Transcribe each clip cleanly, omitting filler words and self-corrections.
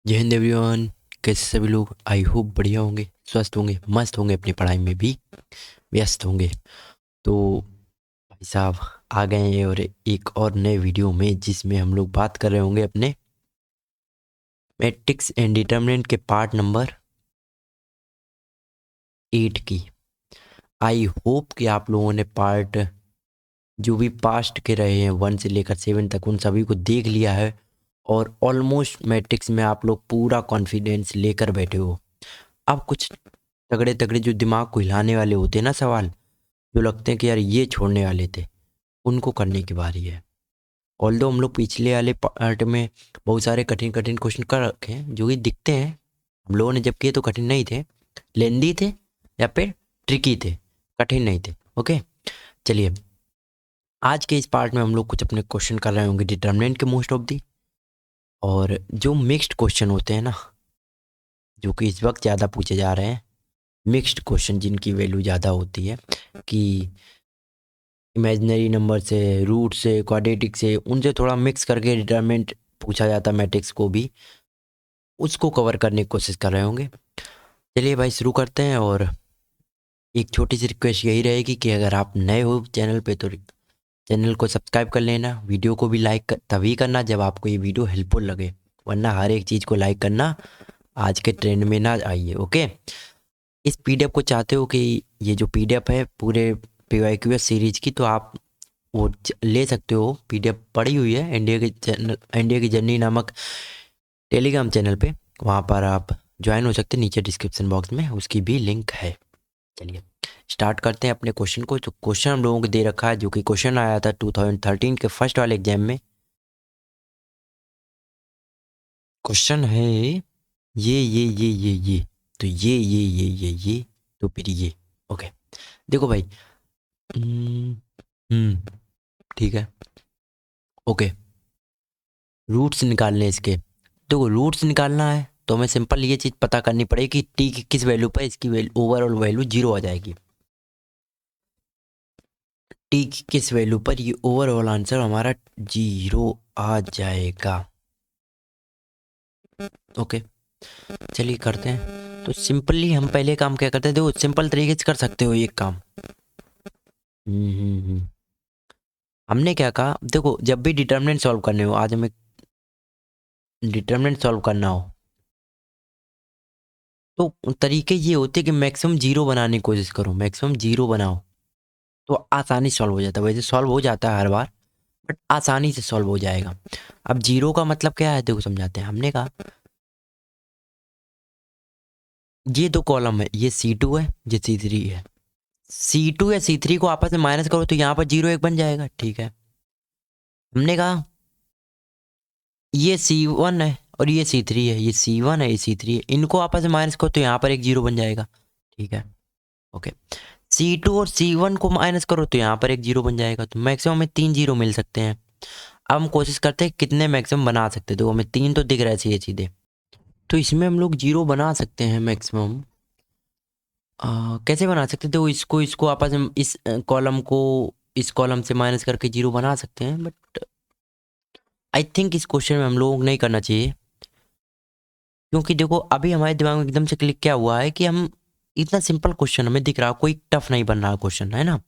जय हिंद एवरीवन। कैसे सभी लोग? आई होप बढ़िया होंगे, स्वस्थ होंगे, मस्त होंगे, अपनी पढ़ाई में भी व्यस्त होंगे। तो भाई साहब आ गए हैं और एक और नए वीडियो में, जिसमें हम लोग बात कर रहे होंगे अपने मैट्रिक्स एंड डिटरमिनेंट के पार्ट नंबर 8 की। आई होप कि आप लोगों ने पार्ट जो भी पास्ट के रहे हैं 1 से लेकर 7 तक उन सभी को देख लिया है, और ऑलमोस्ट मैट्रिक्स में आप लोग पूरा कॉन्फिडेंस लेकर बैठे हो। अब कुछ तगड़े तगड़े जो दिमाग को हिलाने वाले होते हैं ना सवाल, जो लगते हैं कि यार ये छोड़ने वाले थे, उनको करने की बारी है। ऑल्दो हम लोग पिछले वाले पार्ट में बहुत सारे कठिन कठिन क्वेश्चन कर रखे हैं, जो कि दिखते हैं हम लोगों ने जब किए तो कठिन नहीं थे, लेंदी थे या फिर ट्रिकी थे, कठिन नहीं थे। ओके, चलिए आज के इस पार्ट में हम लोग कुछ अपने क्वेश्चन कर रहे होंगे डिटर्मिनेंट के मोस्ट ऑफ दी, और जो मिक्स्ड क्वेश्चन होते हैं ना, जो कि इस वक्त ज़्यादा पूछे जा रहे हैं, मिक्स्ड क्वेश्चन जिनकी वैल्यू ज़्यादा होती है, कि इमेजिनरी नंबर से, रूट से, क्वाड्रेटिक से, उनसे थोड़ा मिक्स करके डिटरमिनेंट पूछा जाता है मैट्रिक्स को भी, उसको कवर करने की कोशिश कर रहे होंगे। चलिए भाई शुरू करते हैं। और एक छोटी सी रिक्वेस्ट यही रहेगी कि अगर आप नए हो चैनल पे तो चैनल को सब्सक्राइब कर लेना, वीडियो को भी लाइक तभी करना जब आपको ये वीडियो हेल्पफुल लगे, वरना हर एक चीज़ को लाइक करना आज के ट्रेंड में ना आइए। ओके, इस पीडीएफ को चाहते हो कि ये जो पीडीएफ है पूरे पीवाईक्यूएस सीरीज की, तो आप वो ले सकते हो। पीडीएफ पड़ी हुई है इंडिया की जर्नी नामक टेलीग्राम चैनल पे, वहाँ पर आप ज्वाइन हो सकते हैं, नीचे डिस्क्रिप्शन बॉक्स में उसकी भी लिंक है। चलिए स्टार्ट करते हैं अपने क्वेश्चन को। जो क्वेश्चन हम लोगों को दे रखा है, जो कि क्वेश्चन आया था 2013 के फर्स्ट वाले एग्जाम में, क्वेश्चन है ये तो ये तो फिर ये। ओके, देखो भाई। हम्म ठीक है। ओके, रूट्स निकालने इसके। देखो रूट्स निकालना है तो हमें सिंपल ये चीज़ पता करनी पड़ेगी कि टी की किस वैल्यू पर इसकी ओवरऑल वैल्यू जीरो आ जाएगी। टी की किस वैल्यू पर ये ओवरऑल आंसर हमारा जीरो आ जाएगा। ओके, चलिए करते हैं। तो सिंपली हम पहले काम क्या करते हैं, देखो सिंपल तरीके से कर सकते हो एक काम। हम्म। हमने क्या कहा, देखो जब भी डिटर्मिनेंट सॉल्व करने हो, आज हमें डिटर्मिनेंट सॉल्व करना हो, तो तरीके ये होते हैं कि मैक्सिमम जीरो बनाने की कोशिश करो, मैक्सिमम जीरो बनाओ तो आसानी सॉल्व हो जाता है। वैसे सॉल्व हो जाता है हर बार, बट आसानी से सॉल्व हो जाएगा। अब जीरो का मतलब क्या है, देखो समझाते हैं। हमने कहा ये दो कॉलम है, ये C2 है, ये C3 है। C2 या C3 को आपस में माइनस करो तो यहाँ पर जीरो एक बन जाएगा। ठीक है, हमने कहा ये C1 है और ये C3 है, ये C1 है, ये C3 है, इनको आपस में माइनस करो तो यहाँ पर एक जीरो बन जाएगा। ठीक है, ओके। C2 और C1 को माइनस करो तो यहाँ पर एक जीरो बन जाएगा। तो मैक्सिमम हमें 3 जीरो मिल सकते हैं। अब हम कोशिश करते हैं कितने मैक्सिमम बना सकते हैं। तो हमें 3 तो दिख रहा है सीधे सीधे, तो इसमें हम लोग जीरो बना सकते हैं मैक्सिमम। कैसे बना सकते थे, वो इसको इसको आपस में इस कॉलम को इस कॉलम से माइनस करके जीरो बना सकते हैं, बट आई थिंक इस क्वेश्चन में हम लोगों को नहीं करना चाहिए। क्योंकि देखो अभी हमारे दिमाग में एकदम से क्लिक क्या हुआ है कि हम इतना सिंपल क्वेश्चन हमें दिख रहा, कोई टफ नहीं बन रहा क्वेश्चन, है ना।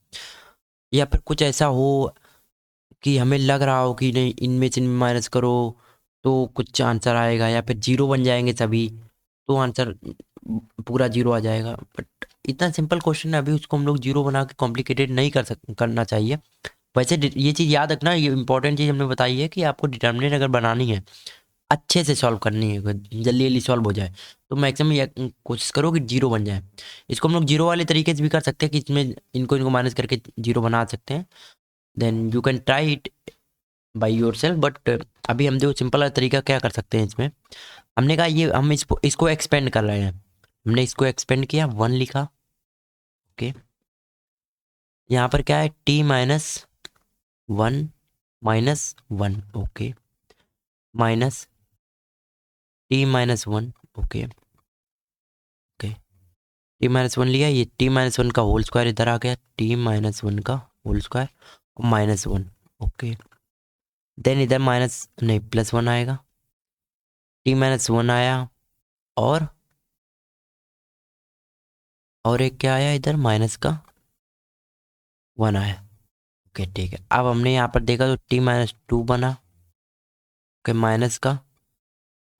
या फिर कुछ ऐसा हो कि हमें लग रहा हो कि नहीं, इनमें से माइनस करो तो कुछ आंसर आएगा, या फिर जीरो बन जाएंगे सभी तो आंसर पूरा जीरो आ जाएगा। बट इतना सिंपल क्वेश्चन है, अभी उसको हम लोग जीरो बना के कॉम्प्लिकेटेड नहीं करना चाहिए। वैसे ये चीज़ याद रखना, ये इंपॉर्टेंट चीज़ हमने बताई है कि आपको डिटर्मिनेंट अगर बनानी है, अच्छे से सॉल्व करनी है, जल्दी जल्दी सॉल्व हो जाए, तो मैक्सिमम ये कोशिश करो कि जीरो बन जाए। इसको हम लोग जीरो वाले तरीके से भी कर सकते हैं कि इसमें इनको इनको माइनस करके जीरो बना सकते हैं। Then you can try it by your yourself अभी हम जो सिंपल वाला तरीका क्या कर सकते हैं इसमें, हमने कहा ये हम इसको एक्सपेंड कर रहे हैं। हमने इसको एक्सपेंड किया, 1 लिखा। ओके, यहाँ पर क्या है, t minus 1 okay, minus t-1। Okay okay, t-1 लिया, ये t-1 का होल स्क्वायर इधर आ गया, t-1 का होल स्क्वायर -1। ओके, देन इधर माइनस नहीं +1 आएगा, t-1 आया और एक क्या आया इधर माइनस का 1 आया। ओके ठीक है, अब हमने यहाँ पर देखा तो t-2 बना। ओके माइनस का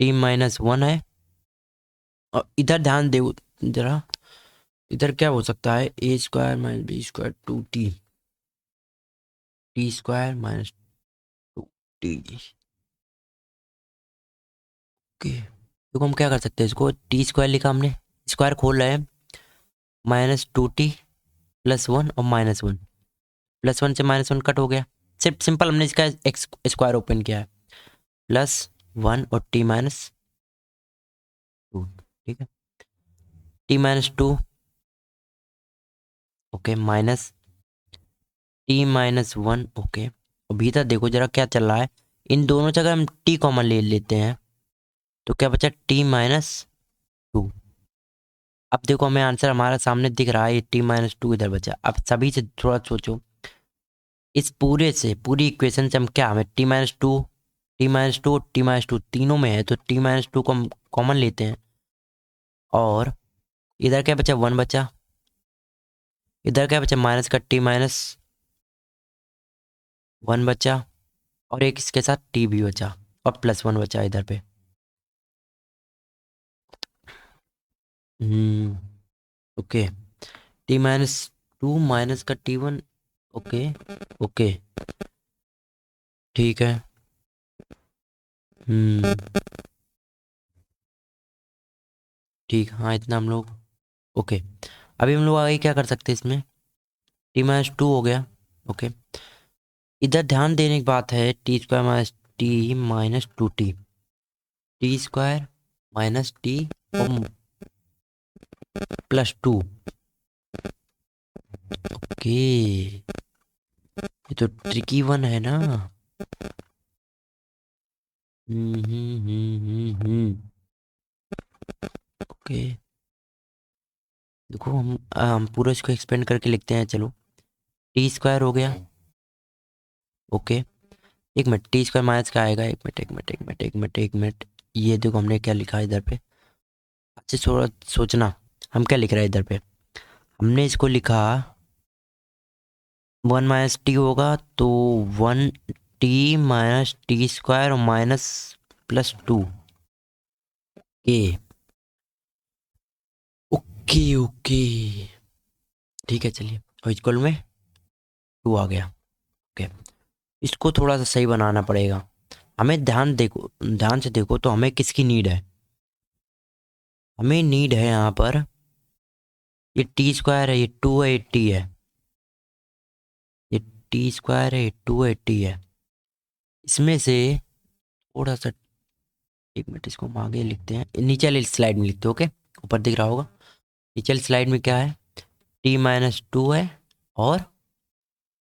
t-1 है। और इधर ध्यान दे जरा, इधर क्या हो सकता है, a square minus B square 2t, t square minus 2t। Okay तो हम क्या कर सकते हैं, इसको टी स्क्वायर लिखा हमने, स्क्वायर खोल रहे हैं, -2t +1 और -1, +1 से -1 कट हो गया। सिर्फ सिंपल हमने इसका एक्स स्क्वायर ओपन किया है, +1 और t-2, ठीक है, t-2 okay minus t-1 okay. और भीतर देखो जरा क्या चल रहा है, इन दोनों जगह हम t कॉमन ले लेते हैं तो क्या बचा t-2। अब देखो हमें आंसर हमारा सामने दिख रहा है, ये t-2 इधर बचा। अब सभी से थोड़ा सोचो, इस पूरे से पूरी इक्वेशन से हम क्या, हमें t-2 t-2 t-2 तीनों में है तो t-2 को हम कॉमन लेते हैं और इधर क्या बचा 1 बचा, इधर क्या बचा माइनस का t-1 बचा और एक इसके साथ t भी बचा और +1 बचा इधर पे। ओके t-2 माइनस का t1 ओके ओके ठीक है। ठीक, हाँ इतना हम लोग ओके। अभी हम लोग आगे क्या कर सकते हैं, इसमें t-2 हो गया। ओके इधर ध्यान देने की बात है, t square minus t minus 2t, t square minus t और +2। ओके ये तो ट्रिकी वन है ना। ओके देखो हम पूरा इसको एक्सपेंड करके लिखते हैं, चलो टी स्क्वायर हो गया। ओके एक मिनट, टी स्क्वायर माइनस का आएगा, एक मिनट ये देखो हमने क्या लिखा है इधर पे, अच्छे थोड़ा सोचना हम क्या लिख रहे हैं इधर पे। हमने इसको लिखा 1 माइनस टी होगा तो 1t माइनस टी स्क्वायर और माइनस +2 ए। ओके ओके ठीक है चलिए, और इक्वल में 2 आ गया। ओके इसको थोड़ा सा सही बनाना पड़ेगा हमें। ध्यान से देखो तो हमें किसकी नीड है, हमें नीड है यहाँ पर ये टी स्क्वायर है, ये 280 है, ये टी स्क्वायर है, ये 280 है। इसमें से थोड़ा सा, एक मिनट इसको हम आगे लिखते हैं, नीचे वाली स्लाइड में लिखते हैं। ओके ऊपर दिख रहा होगा, नीचे वाली स्लाइड में क्या है, t-2 है और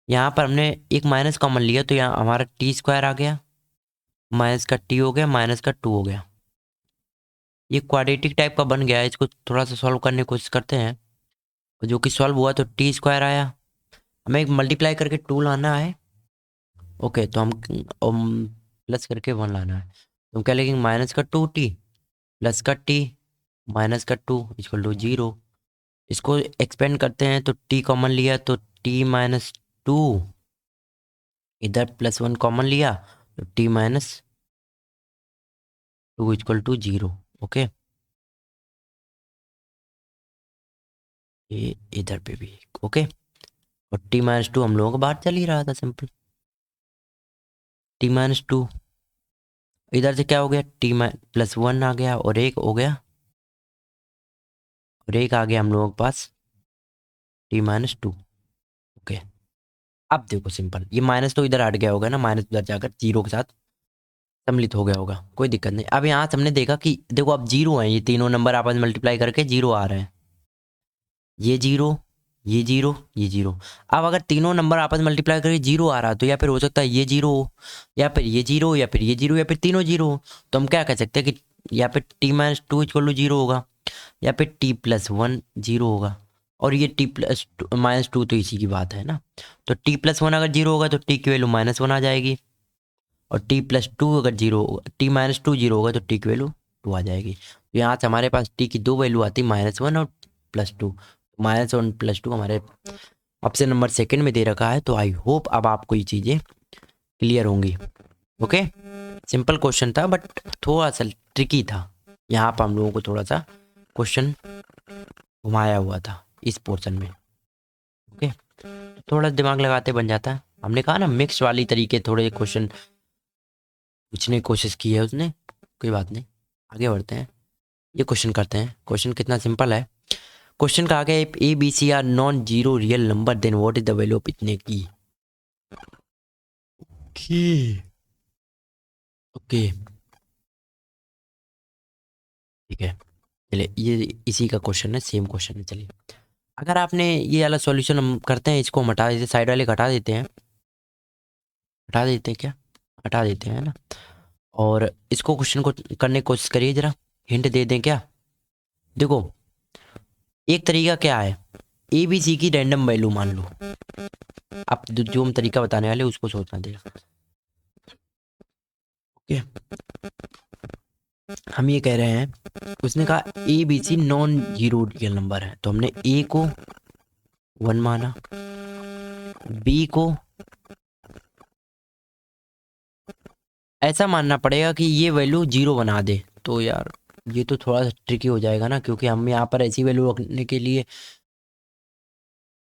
यहाँ पर हमने एक माइनस कॉमन लिया तो यहाँ हमारा टी स्क्वायर आ गया, माइनस का t हो गया, माइनस का 2 हो गया। ये क्वाड्रेटिक टाइप का बन गया है, इसको थोड़ा सा सॉल्व करने की कोशिश करते हैं, जो कि सॉल्व हुआ तो टी स्क्वायर आया, हमें एक मल्टीप्लाई करके 2 लाना है। ओके तो हम प्लस करके 1 लाना है, तो हम क्या लिखेंगे -2t प्लस का t माइनस का 2 इक्वल टू 0। इसको एक्सपेंड करते हैं तो t कॉमन लिया तो t-2, इधर +1 कॉमन लिया तो t-2 इक्वल टू 0। ओके ये इधर पे भी ओके, और t-2 हम लोगों को बाहर चल ही रहा था सिंपल, t-2 इधर से क्या हो गया, t+1 आ गया और एक हो गया, और एक आ गया हम लोगों के पास t-2। ओके अब देखो सिंपल, ये माइनस तो इधर हट गया होगा ना, माइनस उधर जाकर 0 के साथ सम्मिलित हो गया होगा, कोई दिक्कत नहीं। अब यहाँ से हमने देखा कि देखो अब 0 है, ये तीनों नंबर आपस में मल्टीप्लाई करके 0 आ रहे हैं, ये 0 ये 0 ये 0। अब अगर तीनों नंबर आपस में मल्टीप्लाई करके 0 आ रहा है तो या फिर हो सकता है ये 0 हो, या फिर ये 0 या फिर ये 0 या फिर तीनों 0 हो। तो हम क्या कह सकते हैं कि या फिर t-2 इक्वल टू 0 होगा या फिर t+1 0 होगा, और ये t+2 तो इसी की बात है ना। तो t+1 अगर 0 होगा तो t की वैल्यू -1 आ जाएगी, और t+2 अगर 0 होगा, t-2 0 होगा तो t की वैल्यू 2 आ जाएगी। तो यहाँ से हमारे पास t की दो वैल्यू आती है, -1 और +2। -1 +2 हमारे ऑप्शन नंबर सेकंड में दे रखा है। तो आई होप अब आपको ये चीज़ें क्लियर होंगी। ओके, सिंपल क्वेश्चन था बट थोड़ा सा ट्रिकी था। यहाँ पर हम लोगों को थोड़ा सा क्वेश्चन घुमाया हुआ था इस पोर्शन में। ओके, थोड़ा दिमाग लगाते बन जाता है। हमने कहा ना मिक्स वाली तरीके थोड़े क्वेश्चन पूछने की कोशिश की है उसने। कोई बात नहीं, आगे बढ़ते हैं, ये क्वेश्चन करते हैं। क्वेश्चन कितना सिंपल है। क्वेश्चन का आगे A B C are non zero real number then what is the value of इतने की। ओके ओके ठीक है, चलिए ये इसी का क्वेश्चन है, सेम क्वेश्चन है। चलिए अगर आपने ये वाला सॉल्यूशन हम करते हैं, इसको हम हटा देते, साइड वाले हटा देते हैं, हटा देते हैं क्या, हटा देते हैं ना। और इसको क्वेश्चन को करने की कोशिश करिए, जरा हिंट दे दें क्या। देखो एक तरीका क्या है, ए बी सी की रैंडम वैल्यू मान लो। आप जो हम तरीका बताने वाले उसको सोचना देगा। ओके, हम ये कह रहे हैं, उसने कहा A B C non zero real number है, तो हमने ए को 1 माना, बी को ऐसा मानना पड़ेगा कि ये वैल्यू 0 बना दे। तो यार ये तो थोड़ा सा ट्रिकी हो जाएगा ना, क्योंकि हम यहाँ पर ऐसी वैल्यू रखने के लिए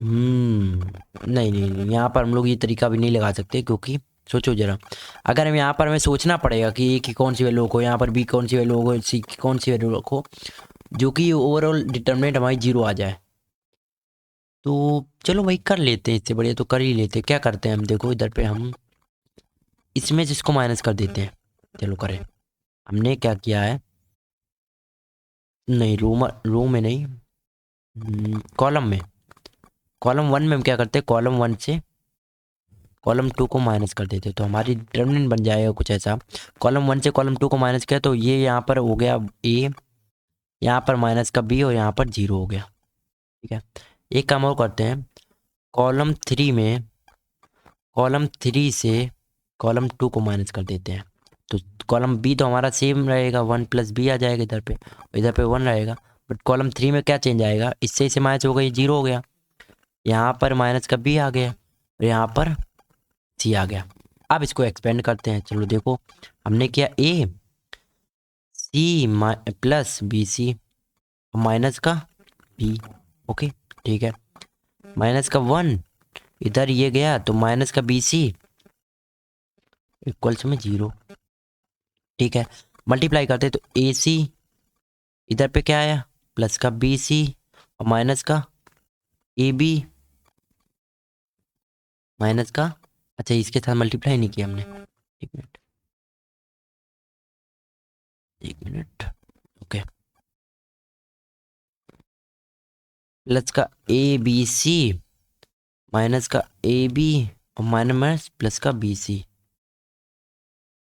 नहीं नहीं नहीं, यहाँ पर हम लोग ये तरीका भी नहीं लगा सकते। क्योंकि सोचो जरा, अगर हम यहाँ पर हमें सोचना पड़ेगा कि ए की कौन सी वैल्यू रखो, यहाँ पर बी कौन सी वैल्यू रखो, सी की कौन सी वैल्यू रखो, जो कि ओवरऑल डिटर्मिनेंट हमारी 0 आ जाए। तो चलो भाई कर लेते हैं, इससे बढ़िया तो कर ही लेते हैं। क्या करते हैं हम, देखो इधर पे हम इसमें जिसको माइनस कर देते हैं। चलो करें, हमने क्या किया है, नहीं रो में नहीं, कॉलम में, कॉलम 1 में हम क्या करते हैं, कॉलम 1 से कॉलम 2 को माइनस कर देते हैं। तो हमारी डिटर्मिनेंट बन जाएगा कुछ ऐसा, कॉलम 1 से कॉलम 2 को माइनस किया तो ये यहाँ पर हो गया ए, यहाँ पर माइनस का बी और यहाँ पर 0 हो गया। ठीक है, एक काम और करते हैं, कॉलम 3 से कॉलम 2 को माइनस कर देते हैं। तो कॉलम बी तो हमारा सेम रहेगा, 1 + बी आ जाएगा इधर पे, इधर पे 1 रहेगा। बट कॉलम 3 में क्या चेंज आएगा, इससे इसे माइनस हो गई, 0 हो गया। यहाँ पर माइनस का बी आ गया और यहाँ पर सी आ गया। अब इसको एक्सपेंड करते हैं। चलो देखो, हमने किया A C plus B C minus का बी। ओके ठीक है, माइनस का 1 इधर ये गया तो माइनस का बी सी इक्वल्स में 0। ठीक है, मल्टीप्लाई करते तो ए सी इधर पे क्या आया, प्लस का बी सी और माइनस का ए बी, माइनस का, अच्छा इसके साथ मल्टीप्लाई नहीं किया हमने, एक मिनट एक मिनट, ओके, प्लस का ए बी सी माइनस का ए बी और माइनस प्लस का बी सी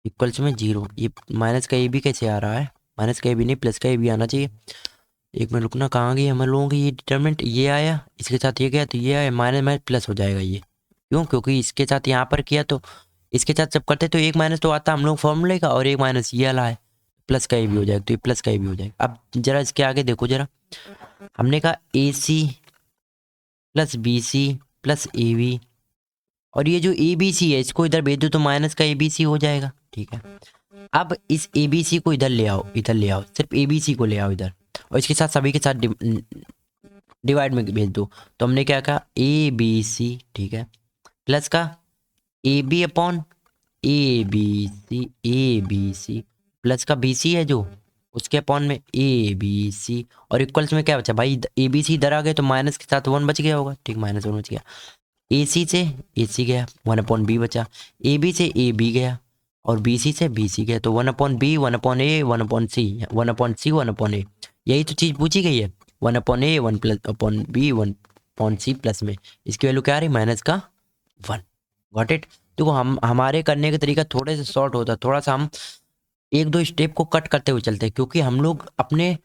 इक्वल्स में 0। ये माइनस का ए बी कैसे आ रहा है, माइनस का ए बी नहीं प्लस का ए बी आना चाहिए। एक मिनट रुकना, कहाँ गई हम लोगों की ये डिटरमिनेंट, ये आया इसके साथ ये गया तो ये आया, माइनस माइनस प्लस हो जाएगा ये। क्यों, क्योंकि इसके साथ यहाँ पर किया तो इसके साथ जब करते तो एक माइनस तो आता हम लोग फॉर्मूले का, और एक माइनस ये वाला है, प्लस का ए भी हो जाएगा, तो ये प्लस का ए भी हो जाएगा। अब जरा इसके आगे देखो जरा, हमने कहा A C plus B C plus A B, और ये जो ए बी सी है इसको इधर भेज दो तो माइनस का ए बी सी हो जाएगा। ठीक है, अब इस ए बी सी को इधर ले आओ, इधर ले आओ, सिर्फ ए बी सी को ले आओ इधर, और इसके साथ सभी के साथ डिवाइड में भेज दो। तो हमने क्या कहा, ए बी सी, ठीक है, प्लस का A B upon A B C plus का बी सी है जो उसके अपॉन में ए बी सी, और इक्वल्स में क्या बचा भाई, ए बी सी इधर आ गए तो माइनस के साथ 1 बच गया होगा। ठीक, -1 बच गया, ए सी से ए सी गया, 1/b बचा, ए बी से ए बी गया और बी सी से बी सी गया, तो 1/b 1/a 1/c 1/c 1/a, यही तो चीज़ पूछी गई है। 1/a 1/b 1/c प्लस में इसकी वैल्यू क्या आ रही, माइनस का 1। Got it. देखो हम हमारे करने का तरीका थोड़े से शॉर्ट होता है, थोड़ा सा हम 1-2 स्टेप को कट करते हुए चलते हैं, क्योंकि हम लोग अपने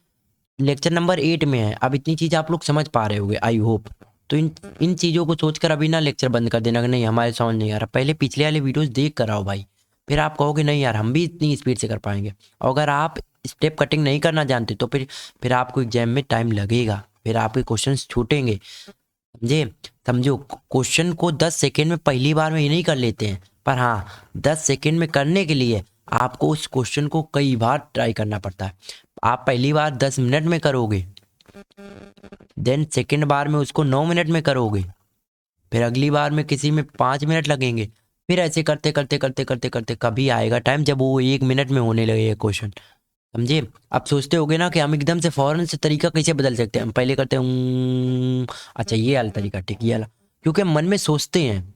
लेक्चर नंबर 8 में है। अब इतनी चीज़ आप लोग समझ पा रहे होंगे आई होप। तो इन चीज़ों को सोचकर अभी ना लेक्चर बंद कर देना कि नहीं हमारे समझ नहीं आ रहा, पहले पिछले वाले वीडियोस देख कर आओ भाई, फिर आप कहोगे नहीं यार हम भी इतनी स्पीड से कर पाएंगे। और अगर आप स्टेप कटिंग नहीं करना जानते तो फिर आपको एग्जाम में टाइम लगेगा, फिर आपके क्वेश्चंस छूटेंगे। समझे? समझो, क्वेश्चन को 10 सेकेंड में पहली बार में ही नहीं कर लेते हैं, पर हाँ 10 सेकेंड में करने के लिए आपको उस क्वेश्चन को कई बार ट्राई करना पड़ता है। आप पहली बार 10 मिनट में करोगे, देन सेकेंड बार में उसको 9 मिनट में करोगे, फिर अगली बार में किसी में 5 मिनट लगेंगे, फिर ऐसे करते करते करते करते करते कभी आएगा टाइम जब वो 1 मिनट में होने लगेगा क्वेश्चन। समझे? आप सोचते होगे ना कि हम एकदम से फौरन से तरीका कैसे बदल सकते हैं, हम पहले करते हैं अच्छा ये वाला तरीका ठीक, ये वाला, क्योंकि हम मन में सोचते हैं।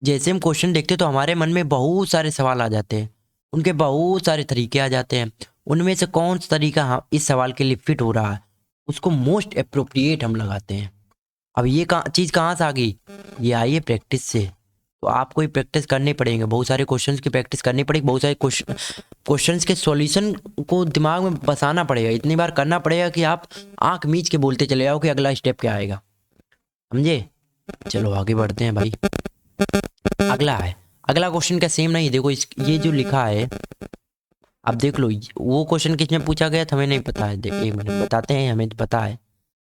जैसे हम क्वेश्चन देखते हैं तो हमारे मन में बहुत सारे सवाल आ जाते हैं, उनके बहुत सारे तरीके आ जाते हैं, उनमें से कौन सा तरीका इस सवाल के लिए फिट हो रहा है उसको मोस्ट अप्रोप्रिएट हम लगाते हैं। अब ये चीज़ कहाँ से आ गई? ये आई है प्रैक्टिस से। तो आपको ही प्रैक्टिस करनी पड़ेंगे, बहुत सारे क्वेश्चंस की प्रैक्टिस करनी पड़ेगी, बहुत सारे क्वेश्चंस के सॉल्यूशन को दिमाग में बसाना पड़ेगा, इतनी बार करना पड़ेगा कि आप आंख मीच के बोलते चले जाओ कि अगला स्टेप क्या आएगा। समझे? चलो आगे बढ़ते हैं भाई। अगला है, अगला क्वेश्चन का सेम नहीं, देखो ये जो लिखा है अब देख लो, वो क्वेश्चन किस में पूछा गया था हमें नहीं पता है, एक मिनट बताते हैं, हमें तो पता है,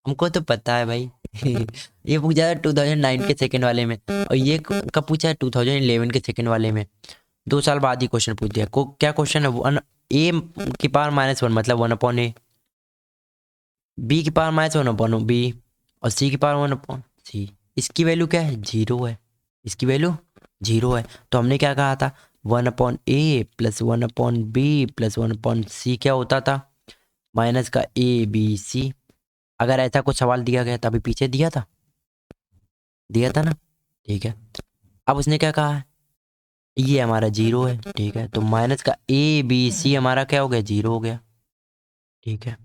हमको तो पता है भाई ये पूछा है 2009 के सेकंड वाले में, और ये कब पूछा है 2011 के सेकंड वाले में, 2 साल बाद ही क्वेश्चन पूछ दिया। क्या क्वेश्चन है? ए की पावर -1 मतलब 1/a, बी की पावर -1/b, और सी की पावर 1/c। इसकी वैल्यू क्या है? 0 है, इसकी वैल्यू 0 है। तो हमने क्या कहा था? 1/a plus 1/b plus 1/c क्या होता था? माइनस का ABC। अगर ऐसा कुछ सवाल दिया गया तभी पीछे दिया था ना, ठीक है। अब उसने क्या कहा है? ये हमारा 0 है, ठीक है, तो माइनस का ABC हमारा क्या हो गया? 0 हो गया, ठीक है।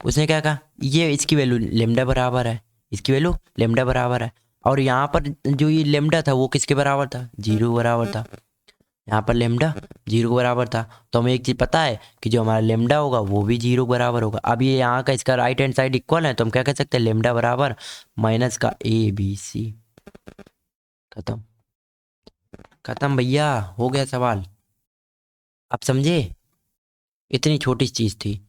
उसने क्या कहा? ये इसकी वैल्यू लेमडा बराबर है, इसकी वैल्यू लेमडा बराबर है, और यहाँ पर जो ये लेमडा था वो किसके बराबर था? 0 बराबर था। यहाँ पर लेमडा 0 बराबर था, तो हमें एक चीज़ पता है कि जो हमारा लेमडा होगा वो भी 0 बराबर होगा। अब ये यहाँ का इसका राइट हैंड साइड इक्वल है, तो हम क्या कह सकते हैं? लेमडा बराबर माइनस का ABC। खत्म, खत्म भैया, हो गया सवाल। आप समझे? इतनी छोटी चीज़ थी।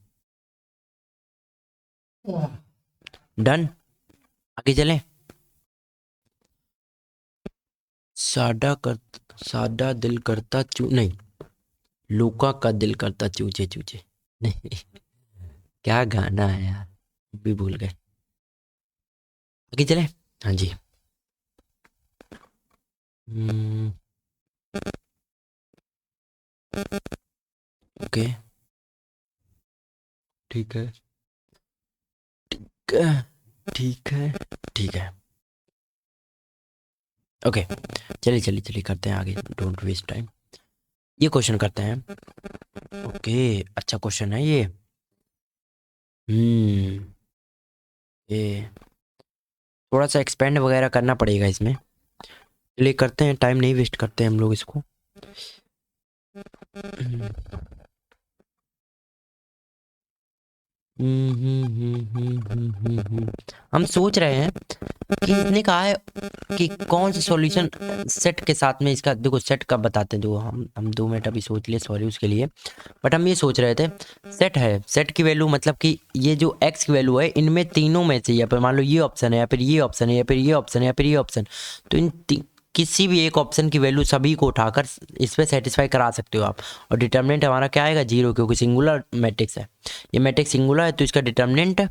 डन, आगे चलें। साडा दिल करता नहीं, लूका का दिल करता चूचे चूचे नहीं क्या गाना है यार, भी भूल गए। आगे चलें, हाँ जी। ओके, ठीक है, ठीक है, ठीक है, ओके। चलिए चलिए चलिए करते हैं आगे, डोंट वेस्ट टाइम। ये क्वेश्चन करते हैं। ओके, अच्छा क्वेश्चन है ये। ये थोड़ा सा एक्सपेंड वगैरह करना पड़ेगा इसमें, चलिए करते हैं, टाइम नहीं वेस्ट करते हैं हम लोग इसको। हम सोच रहे हैं कि इसने कहा है कि कौन सा सॉल्यूशन सेट के साथ में इसका, देखो सेट कब बताते हैं, जो हम 2 मिनट अभी सोच लिए, सॉरी उसके लिए। बट हम ये सोच रहे थे, सेट है, सेट की वैल्यू मतलब कि ये जो x की वैल्यू है इनमें तीनों में से, या फिर मान लो ये ऑप्शन है, या फिर ये ऑप्शन है, या फिर ये ऑप्शन है, या फिर ये ऑप्शन, तो किसी भी एक ऑप्शन की वैल्यू सभी को उठाकर इस पर सेटिस्फाई करा सकते हो आप। और डिटर्मिनेंट हमारा क्या आएगा? 0, क्योंकि सिंगुलर मैट्रिक्स है, ये मैट्रिक्स सिंगुलर है, तो इसका डिटर्मिनेंट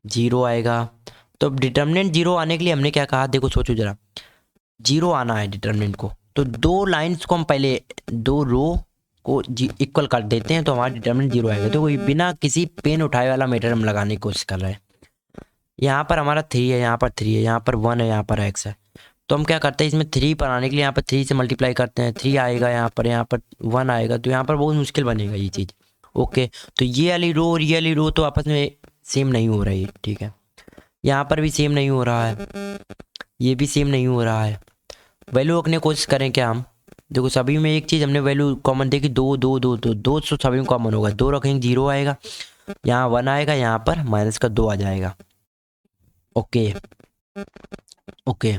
0 आएगा। तो डिटर्मिनेंट 0 आने के लिए हमने क्या कहा? देखो सोचो जरा, 0 आना है डिटर्मिनेंट को, तो 2 लाइन्स को हम पहले 2 रो को इक्वल कर देते हैं, तो हमारा डिटर्मिनेंट 0 आएगा। तो कोई बिना किसी पेन उठाए वाला मेथड हम लगाने की कोशिश कर रहे हैं। यहाँ पर हमारा 3 है, यहाँ पर 3 है, यहाँ पर 1 है, यहाँ पर x है, तो हम क्या करते हैं इसमें 3 पर आने के लिए यहाँ पर 3 से मल्टीप्लाई करते हैं, 3 आएगा, यहाँ पर 1 आएगा, तो यहाँ पर बहुत मुश्किल बनेगा ये चीज़। ओके, तो ये वाली रो और ये वाली रो तो आपस में सेम नहीं हो रही है, ठीक है। यहाँ पर भी सेम नहीं हो रहा है, ये भी सेम नहीं हो रहा है। वैल्यू रखने की कोशिश करें क्या हम? देखो सभी में एक चीज़ हमने वैल्यू कॉमन देखी, 2 2 2 2 2, तो सभी में कॉमन होगा, 2 रखेंगे 0 आएगा, यहाँ 1 आएगा, यहाँ पर माइनस का 2 आ जाएगा। ओके ओके,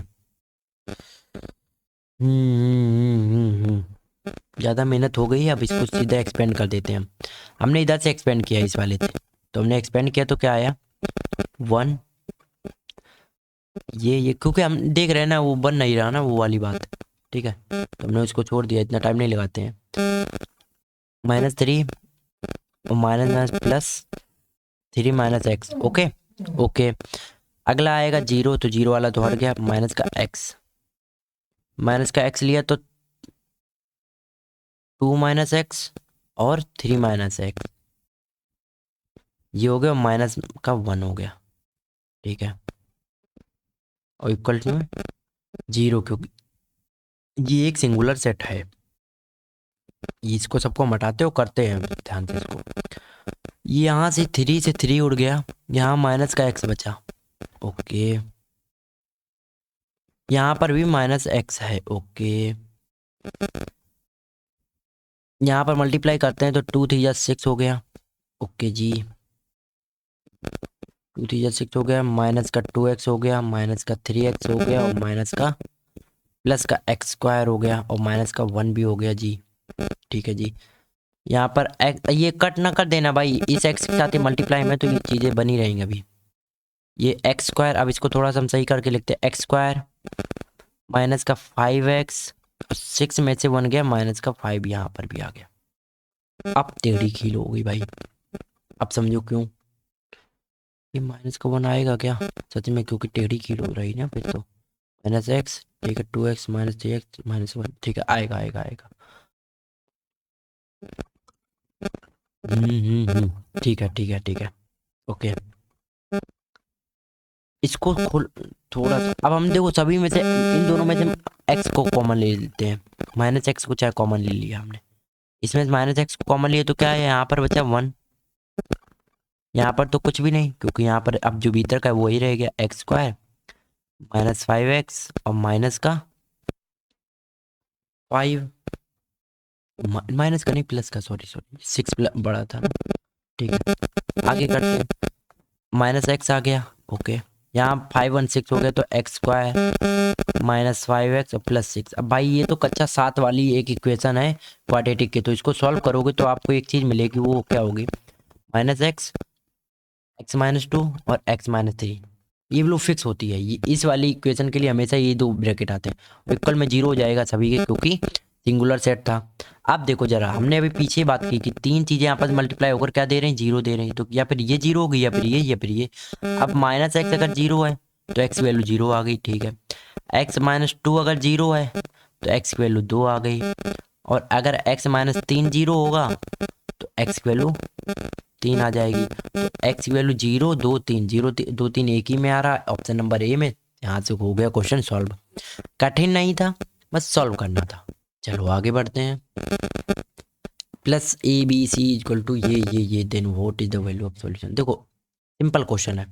ज़्यादा मेहनत हो गई, अब इसको सीधा एक्सपेंड कर देते हैं हम। हमने इधर से एक्सपेंड किया इस वाले से, तो हमने एक्सपेंड किया तो क्या आया 1। ये क्योंकि हम देख रहे हैं ना वो बन नहीं रहा ना वो वाली बात, ठीक है, तो हमने उसको छोड़ दिया, इतना टाइम नहीं लगाते हैं। -3 और minus plus 3 minus x. Okay okay, अगला आएगा 0, तो 0 वाला तो हट गया, माइनस का एक्स लिया तो 2 माइनस एक्स और 3 माइनस एक्स, ये हो गया माइनस का 1 हो गया, ठीक है, और इक्वल टू 0, क्योंकि ये एक सिंगुलर सेट है। इसको सबको हम हटाते हो करते हैं ध्यान से इसको। यहाँ से 3 से 3 उड़ गया, यहाँ माइनस का एक्स बचा। ओके, यहाँ पर भी माइनस एक्स है। ओके, यहाँ पर मल्टीप्लाई करते हैं तो 2 3 6 हो गया। ओके जी, 2 3 6 हो गया, माइनस का 2x हो गया, माइनस का 3x हो गया, और माइनस का प्लस का एक्स स्क्वायर हो गया, और माइनस का 1 भी हो गया जी, ठीक है जी। यहाँ पर ये कट ना कर देना भाई, इस एक्स के साथ ही मल्टीप्लाई में, तो ये चीज़ें बनी रहेंगी अभी। ये एक्स स्क्वायर, अब इसको थोड़ा सा हम सही करके लिखते हैं, एक्स स्क्वायर माइनस का 5x, 6 में से 1 गया, माइनस का 5 यहाँ पर भी आ गया। अब टेढ़ी खील हो गई भाई, अब समझो क्यों ये माइनस का 1 आएगा क्या सच में, क्योंकि टेढ़ी खील हो रही ना फिर तो। माइनस एक्स, ठीक है, 2x माइनस 3x माइनस 1, ठीक है, आएगा आएगा आएगा। ठीक है ठीक है ठीक है, ओके। इसको खोल थोड़ा सा, अब हम देखो सभी में से इन दोनों में से एक्स को कॉमन ले लेते हैं, माइनस एक्स को चाहे कॉमन ले लिया हमने, इसमें माइनस एक्स को कॉमन लिया तो क्या है, यहाँ पर बचा 1, यहाँ पर तो कुछ भी नहीं, क्योंकि यहाँ पर अब जो भीतर का है वही रह गया, एक्स स्क्वायर माइनस 5x और माइनस का 5, माइनस का नहीं प्लस का, सॉरी 6 बड़ा था ना, ठीक है, आगे करते हैं, माइनस एक्स आ गया। ओके, यहाँ 5 1 6 हो गया, तो एक्स स्क्वायर माइनस 5x और प्लस 6। अब भाई ये तो कच्चा 7 वाली एक इक्वेशन है क्वाड्रेटिक की, तो इसको सॉल्व करोगे तो आपको एक चीज़ मिलेगी, वो क्या होगी, माइनस एक्स माइनस 2 और एक्स माइनस 3, ये वैल्यू फिक्स होती है। ये इस वाली इक्वेशन के लिए हमेशा ये दो ब्रैकेट आते हैं, इक्वल में 0 हो जाएगा सभी के, क्योंकि सिंगुलर सेट था। अब देखो जरा, हमने अभी पीछे बात की कि 3 चीज़ें आपस में मल्टीप्लाई होकर क्या दे रहे हैं, 0 दे रहे हैं, तो या फिर ये 0 होगी या फिर ये या फिर ये। अब माइनस एक्स अगर 0 है तो एक्स की वैल्यू 0 आ गई, ठीक है, एक्स माइनस 2 अगर 0 है तो एक्स की वैल्यू 2 आ गई, और अगर एक्स माइनस 3 0 होगा तो एक्स की वैल्यू 3 आ जाएगी। तो एक्स की वैल्यू 0 2 3 0 2 3 एक ही में आ रहा है, ऑप्शन नंबर ए में। यहाँ से हो गया क्वेश्चन सॉल्व, कठिन नहीं था, बस सॉल्व करना था। चलो आगे बढ़ते हैं, plus A B C equal to ये then what is the value of solution. देखो सिंपल क्वेश्चन है,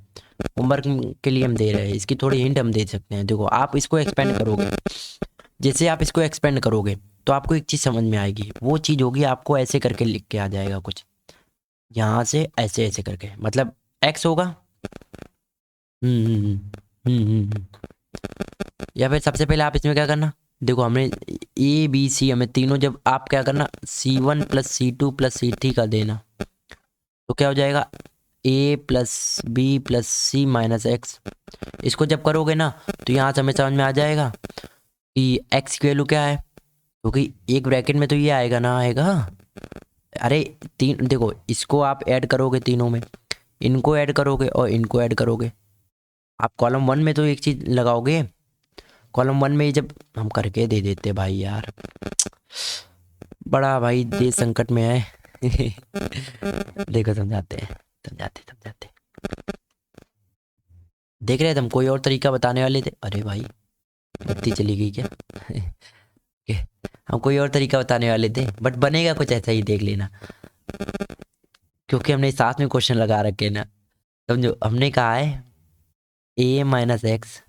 होमवर्क के लिए हम दे रहे हैं, इसकी थोड़ी हिंट हम दे सकते हैं। देखो आप इसको एक्सपेंड करोगे, जैसे आप इसको एक्सपेंड करोगे तो आपको एक चीज़ समझ में आएगी, वो चीज़ होगी आपको ऐसे करके लिख के आ जाएगा कुछ, यहाँ से ऐसे ऐसे करके, मतलब एक्स होगा, या फिर सबसे पहले आप इसमें क्या करना, देखो हमने ए बी सी, हमें तीनों, जब आप क्या करना C1 + C2 + C3 का देना, तो क्या हो जाएगा a + b + c - x। इसको जब करोगे ना तो यहाँ से हमें समझ में आ जाएगा कि x की वैल्यू क्या है, क्योंकि एक ब्रैकेट में तो ये आएगा ना, आएगा, अरे तीन, देखो इसको आप ऐड करोगे, तीनों में इनको ऐड करोगे और इनको ऐड करोगे, आप कॉलम 1 में तो एक चीज़ लगाओगे, कॉलम 1 में जब हम करके दे देते भाई, यार बड़ा भाई देश संकट में है देखो समझाते हैं, समझाते देख रहे थे हम, कोई और तरीका बताने वाले थे, अरे भाई बत्ती चली गई क्या हम कोई और तरीका बताने वाले थे, बट बनेगा कुछ ऐसा ही, देख लेना, क्योंकि हमने साथ में क्वेश्चन लगा रखे ना, समझो हमने कहा है a - x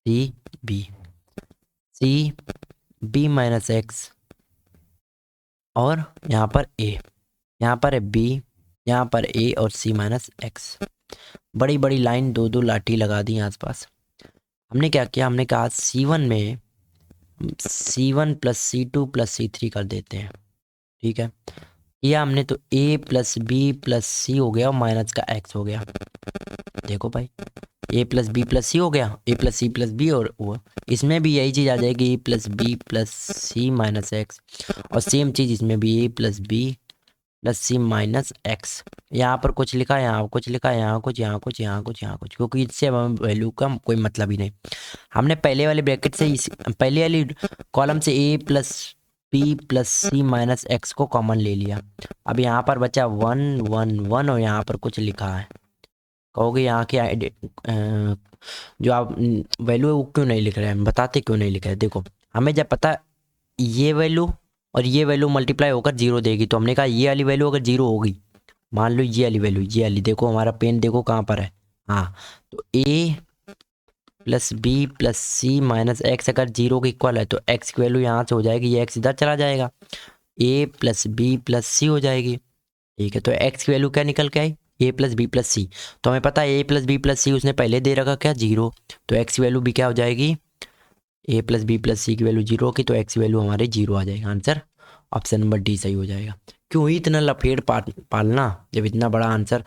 c b, c b - x, और यहाँ पर a, यहाँ पर है b, यहाँ पर a और c - x, बड़ी बड़ी लाइन, दो दो लाठी लगा दी आसपास। हमने क्या किया, हमने कहा C1 में C1 plus C2 plus C3 कर देते हैं, ठीक है। या हमने तो A plus B plus C हो गया और माइनस का X हो गया। देखो भाई, A plus B plus C हो गया, A plus C plus B, और वो इसमें भी यही चीज़ आ जाएगी, A plus B plus C minus X, और सेम चीज़ इसमें भी A plus B plus C minus X. यहाँ पर कुछ लिखा है, यहाँ कुछ लिखा है, यहाँ कुछ, यहाँ कुछ, यहाँ कुछ, यहाँ कुछ, क्योंकि इससे हमें वैल्यू का कोई मतलब ही नहीं। हमने पहले वाले ब्रैकेट से पहले वाली कॉलम से A plus B plus C minus X को कॉमन ले लिया। अब यहाँ पर बचा 1 1 1 और यहाँ पर कुछ लिखा है। कहोगे यहाँ की जो आप वैल्यू है वो क्यों नहीं लिख रहे हैं, बताते क्यों नहीं लिख रहे हैं। देखो, हमें जब पता ये वैल्यू और ये वैल्यू मल्टीप्लाई होकर जीरो देगी, तो हमने कहा ये वाली वैल्यू अगर जीरो होगी, मान लो ये वाली वैल्यू, ये वाली, देखो हमारा पेन देखो कहाँ पर है, हाँ, तो A plus B plus C minus X अगर जीरो के इक्वल है तो एक्स की वैल्यू यहाँ से हो जाएगी, ये एक्स इधर चला जाएगा, A plus B plus C हो जाएगी, ठीक है। तो एक्स की वैल्यू क्या निकल के आई, A प्लस बी प्लस सी। तो हमें पता है A प्लस बी प्लस सी उसने पहले दे रखा क्या, जीरो, तो एक्स की वैल्यू भी क्या हो जाएगी, A प्लस बी प्लस सी की वैल्यू जीरो होगी, तो एक्स की वैल्यू हमारे जीरो आ जाएगा। आंसर ऑप्शन नंबर डी सही हो जाएगा। क्यों ही इतना लफेड़ पालना, जब इतना बड़ा आंसर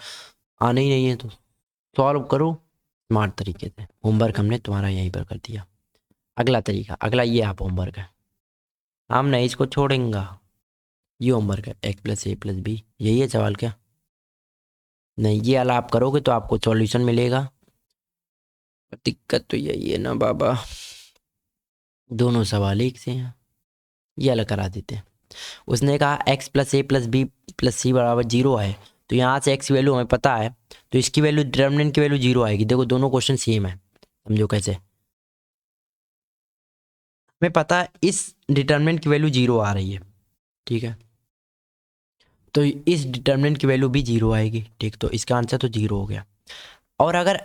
आना ही नहीं है तो सॉल्व करो स्मार्ट तरीके से। होमवर्क हमने तुम्हारा यहीं पर कर दिया। अगला तरीका, अगला ये आप होमवर्क है, हम नहीं इसको छोड़ेंगे, ये होमवर्क है, एक्स प्लस ए प्लस बी, यही है सवाल क्या, नहीं ये वाला आप करोगे तो आपको सॉल्यूशन मिलेगा। दिक्कत तो यही है ना बाबा, दोनों सवाल एक से हैं, ये अलग करा देते हैं। उसने कहा एक्स प्लस ए प्लस बी प्लस सी बराबर जीरो है, तो यहाँ से एक्स की वैल्यू हमें पता है, तो इसकी वैल्यू डिटर्मिनेंट की वैल्यू जीरो आएगी। देखो दोनों क्वेश्चन सेम है, समझो कैसे, हमें पता है इस डिटर्मिनेंट की वैल्यू जीरो आ रही है, ठीक है, तो इस डिटर्मिनेंट की वैल्यू भी जीरो आएगी, ठीक, तो इसका आंसर तो जीरो हो गया। और अगर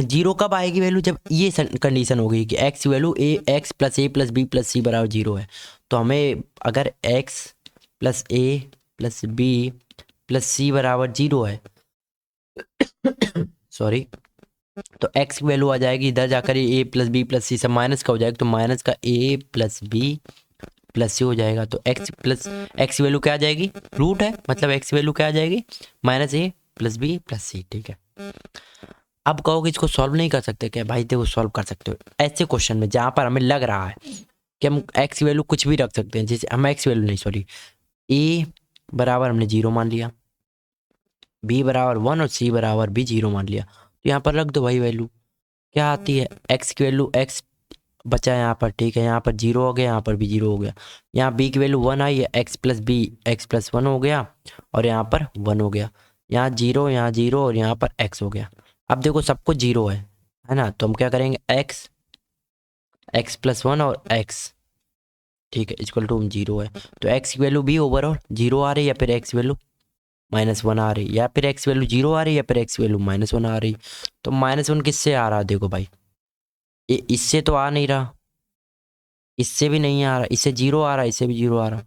जीरो कब आएगी वैल्यू, जब ये कंडीशन होगी कि एक्स की वैल्यू एक्स प्लस ए प्लस बी प्लस सी बराबर जीरो है, तो हमें अगर एक्स प्लस ए प्लस बी प्लस सी बराबर जीरो है सॉरी, तो एक्स की वैल्यू आ जाएगी इधर जाकर ए प्लस बी प्लस सी, सब माइनस का हो जाएगा, तो माइनस का ए प्लस बी प्लस सी हो जाएगा, तो एक्स प्लस एक्स की वैल्यू क्या आ जाएगी, रूट है, मतलब एक्स की वैल्यू क्या आ जाएगी, माइनस ए प्लस बी प्लस सी, ठीक है। अब कहोगे इसको सॉल्व नहीं कर सकते क्या, भाई देखो सॉल्व कर सकते हो ऐसे क्वेश्चन में जहाँ पर हमें लग रहा है कि हम एक्स की वैल्यू कुछ भी रख सकते हैं, जैसे हम एक्स की वैल्यू नहीं, सॉरी, ए बराबर हमने जीरो मान लिया, बी बराबर वन और सी बराबर भी जीरो मान लिया, तो यहाँ पर रख दो भाई वैल्यू, क्या आती है, एक्स की वैल्यू एक्स बचा है यहाँ पर, ठीक है, यहाँ पर जीरो हो गया, यहाँ पर भी जीरो हो गया, यहाँ बी की वैल्यू वन आई है, X plus B X plus one हो गया, और यहाँ पर वन हो गया, यहाँ जीरो और यहाँ पर एक्स हो गया। अब देखो सब कुछ जीरो है ना, तो हम क्या करेंगे, एक्स एक्स प्लस वन और एक्स, ठीक है, इक्वल टू जीरो है, तो एक्स की वैल्यू भी ओवरऑल जीरो आ रही है, या फिर एक्स वैल्यू माइनस वन आ रही है, या फिर एक्स वैल्यू जीरो आ रही है, या फिर एक्स वैल्यू माइनस वन आ रही, तो माइनस वन किससे आ रहा है, देखो भाई ये इससे तो आ नहीं रहा, इससे भी नहीं आ रहा, इससे जीरो आ रहा, इससे भी जीरो आ रहा,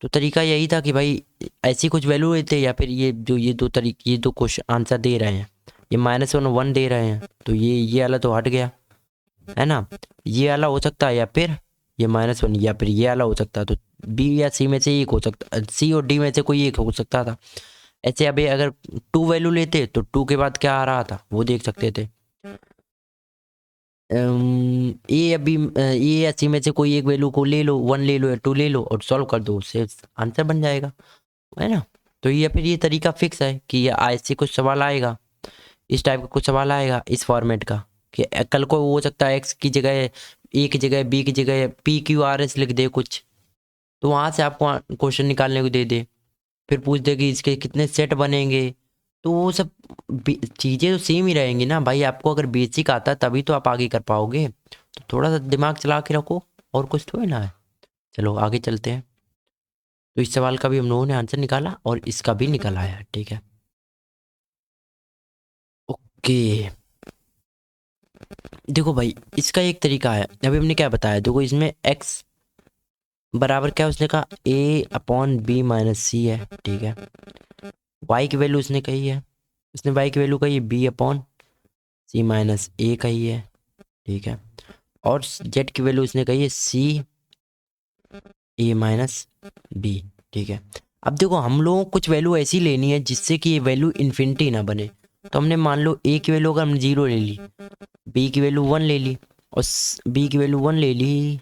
तो तरीका यही था कि भाई ऐसी कुछ वैल्यू लेते, या फिर ये जो ये दो क्वेश्चन आंसर दे रहे हैं, ये माइनस वन वन दे रहे हैं, तो ये वाला तो हट गया है ना, ये वाला हो सकता है, या फिर ये माइनस वन, या फिर ये वाला हो सकता है, तो बी या सी में से एक हो सकता, सी और डी में से कोई एक हो सकता था। ऐसे अभी अगर टू वैल्यू लेते तो टू के बाद क्या आ रहा था वो देख सकते थे, ए अभी ए या सी में से कोई एक वैल्यू को ले लो, वन ले लो या टू ले लो और सॉल्व कर दो, उससे आंसर बन जाएगा, है ना। तो ये फिर ये तरीका फिक्स है कि ये ऐसे कुछ सवाल आएगा, इस टाइप का कुछ सवाल आएगा इस फॉर्मेट का, कि कल को हो सकता है एक्स की जगह ए की जगह बी की जगह पी क्यू आर एस लिख दे कुछ, तो वहाँ से आपको क्वेश्चन निकालने को दे दे, फिर पूछ दे कि इसके कितने सेट बनेंगे, तो वो सब चीज़ें तो सेम ही रहेंगी ना भाई। आपको अगर बेसिक आता है तभी तो आप आगे कर पाओगे, तो थोड़ा सा दिमाग चला के रखो, और कुछ थोड़ी ना है। चलो आगे चलते हैं। तो इस सवाल का भी हम लोगों ने आंसर निकाला और इसका भी निकल आया, ठीक है, ओके। देखो भाई इसका एक तरीका है, अभी हमने क्या बताया, देखो इसमें x बराबर क्या उसने कहा, a अपॉन बी माइनस सी है, ठीक है, y की वैल्यू उसने कही है, उसने y की वैल्यू कही है b अपॉन सी माइनस ए कही है, ठीक है, और जेड की वैल्यू इसने कही है सी ए माइनस बी, ठीक है। अब देखो हम लोगों को कुछ वैल्यू ऐसी लेनी है जिससे कि ये वैल्यू इन्फिनिटी ना बने। तो हमने मान लो ए की वैल्यू अगर हमने 0 ले ली, बी की वैल्यू 1 ले ली और बी की वैल्यू 1 ले ली,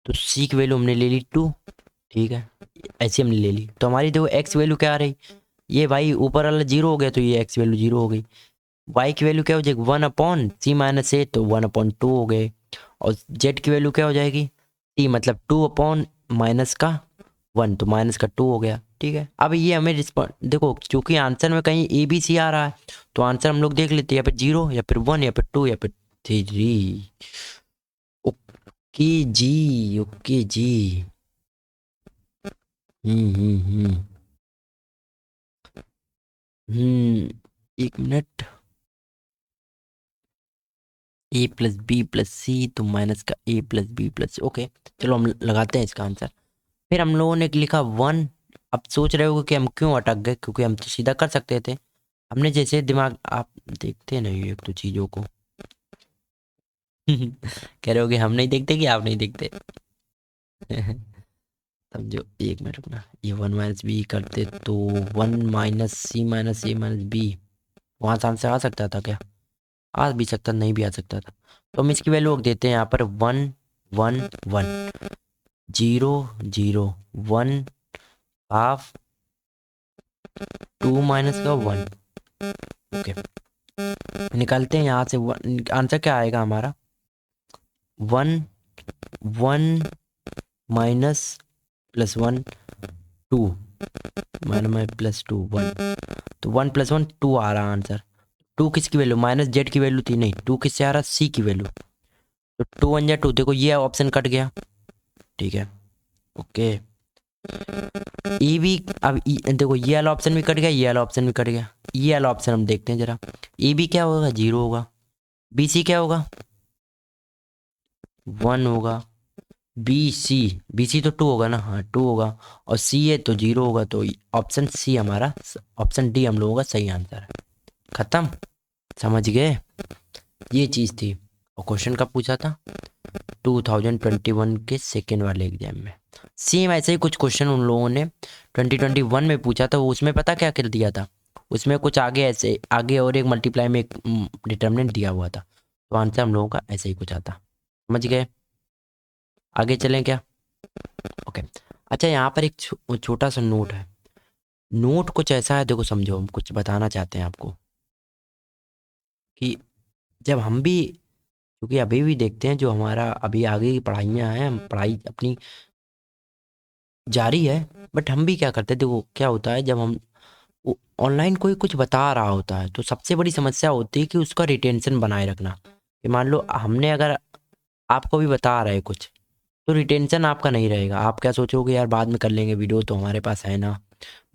तो सी की वैल्यू हमने ले ली 2, ठीक है। ऐसी हमने ले ली तो हमारी देखो एक्स वैल्यू क्या आ रही, ये भाई ऊपर वाला 0 हो गया तो ये एक्स वैल्यू 0 हो गई। वाई की वैल्यू क्या हो जाएगी 1 अपॉन सी माइनस ए, तो 1 अपॉन 2 हो गए। और जेड की वैल्यू क्या हो जाएगी सी मतलब 2 अपॉन माइनस का 1, तो माइनस का 2 हो गया, ठीक है। अब ये हमें रिस्पॉन्ड देखो, चूंकि आंसर में कहीं ए बी सी आ रहा है तो आंसर हम लोग देख लेते हैं, या फिर 0 या फिर 1 या फिर 2 या फिर 3। ओके जी, ओके जी। हम्म। एक मिनट। ए प्लस बी प्लस सी तो माइनस का ए प्लस बी प्लस, ओके चलो हम लगाते हैं इसका आंसर। फिर हम लोगों ने लिखा 1। अब सोच रहे हो कि हम क्यों अटक गए, क्योंकि हम तो सीधा कर सकते थे। हमने जैसे दिमाग, आप देखते नहीं एक तो चीज़ों को कह रहे हो कि हम नहीं देखते कि आप नहीं देखते समझो, एक मिनट रुकना। ये 1 माइनस बी करते तो 1 माइनस सी माइनस ए माइनस बी, वहाँ से आंसर आ सकता था क्या? आ भी सकता, नहीं भी आ सकता था। तो हम इसकी वैल्यू देते हैं यहाँ पर 1 1 1 0 0 1 हाफ 2 माइनस का 1, ओके। निकालते हैं यहाँ से आंसर क्या आएगा हमारा 1 1 माइनस प्लस 1 2 माइनस प्लस 2 1, तो 1 प्लस 1 2 आ रहा आंसर। 2 किसकी वैल्यू माइनस जेड की वैल्यू थी, नहीं 2 किससे आ रहा सी की वैल्यू, तो 2 1 जा 2, देखो ये ऑप्शन कट गया, ठीक है ओके। ई भी अब देखो ये वाला ऑप्शन भी कट गया, ये वाला ऑप्शन भी कट गया। ये वाला ऑप्शन हम देखते हैं जरा, ई भी क्या होगा 0 होगा, बी सी क्या होगा 1 होगा, बी सी तो 2 होगा ना, हाँ 2 होगा, और सी है तो 0 होगा, तो ऑप्शन सी हमारा, ऑप्शन डी हम लोगों का सही आंसर है। खत्म, समझ गए? ये चीज़ थी। और क्वेश्चन कब पूछा था 2021 के सेकेंड वाले एग्जाम में। सेम ऐसे ही कुछ क्वेश्चन उन लोगों ने 2021 में पूछा था, उसमें पता क्या कर दिया था, उसमें कुछ आगे ऐसे आगे और एक मल्टीप्लाई में एक डिटर्मिनेंट दिया हुआ था, तो आंसर हम लोगों का ऐसे ही कुछ आता। समझ गए? आगे चलें क्या? ओके। अच्छा यहाँ पर एक छोटा सा नोट है। नोट कुछ ऐसा है, देखो समझो, हम कुछ बताना चाहते हैं आपको कि जब हम भी, क्योंकि अभी भी देखते हैं जो हमारा अभी आगे की पढ़ाइयाँ हैं, हम पढ़ाई अपनी जारी है, बट हम भी क्या करते हैं, देखो क्या होता है जब हम ऑनलाइन कोई कुछ बता रहा होता है तो सबसे बड़ी समस्या होती है कि उसका रिटेंशन बनाए रखना। कि मान लो हमने अगर आपको भी बता रहे कुछ, तो रिटेंशन आपका नहीं रहेगा, आप क्या सोचोगे यार बाद में कर लेंगे, वीडियो तो हमारे पास है ना,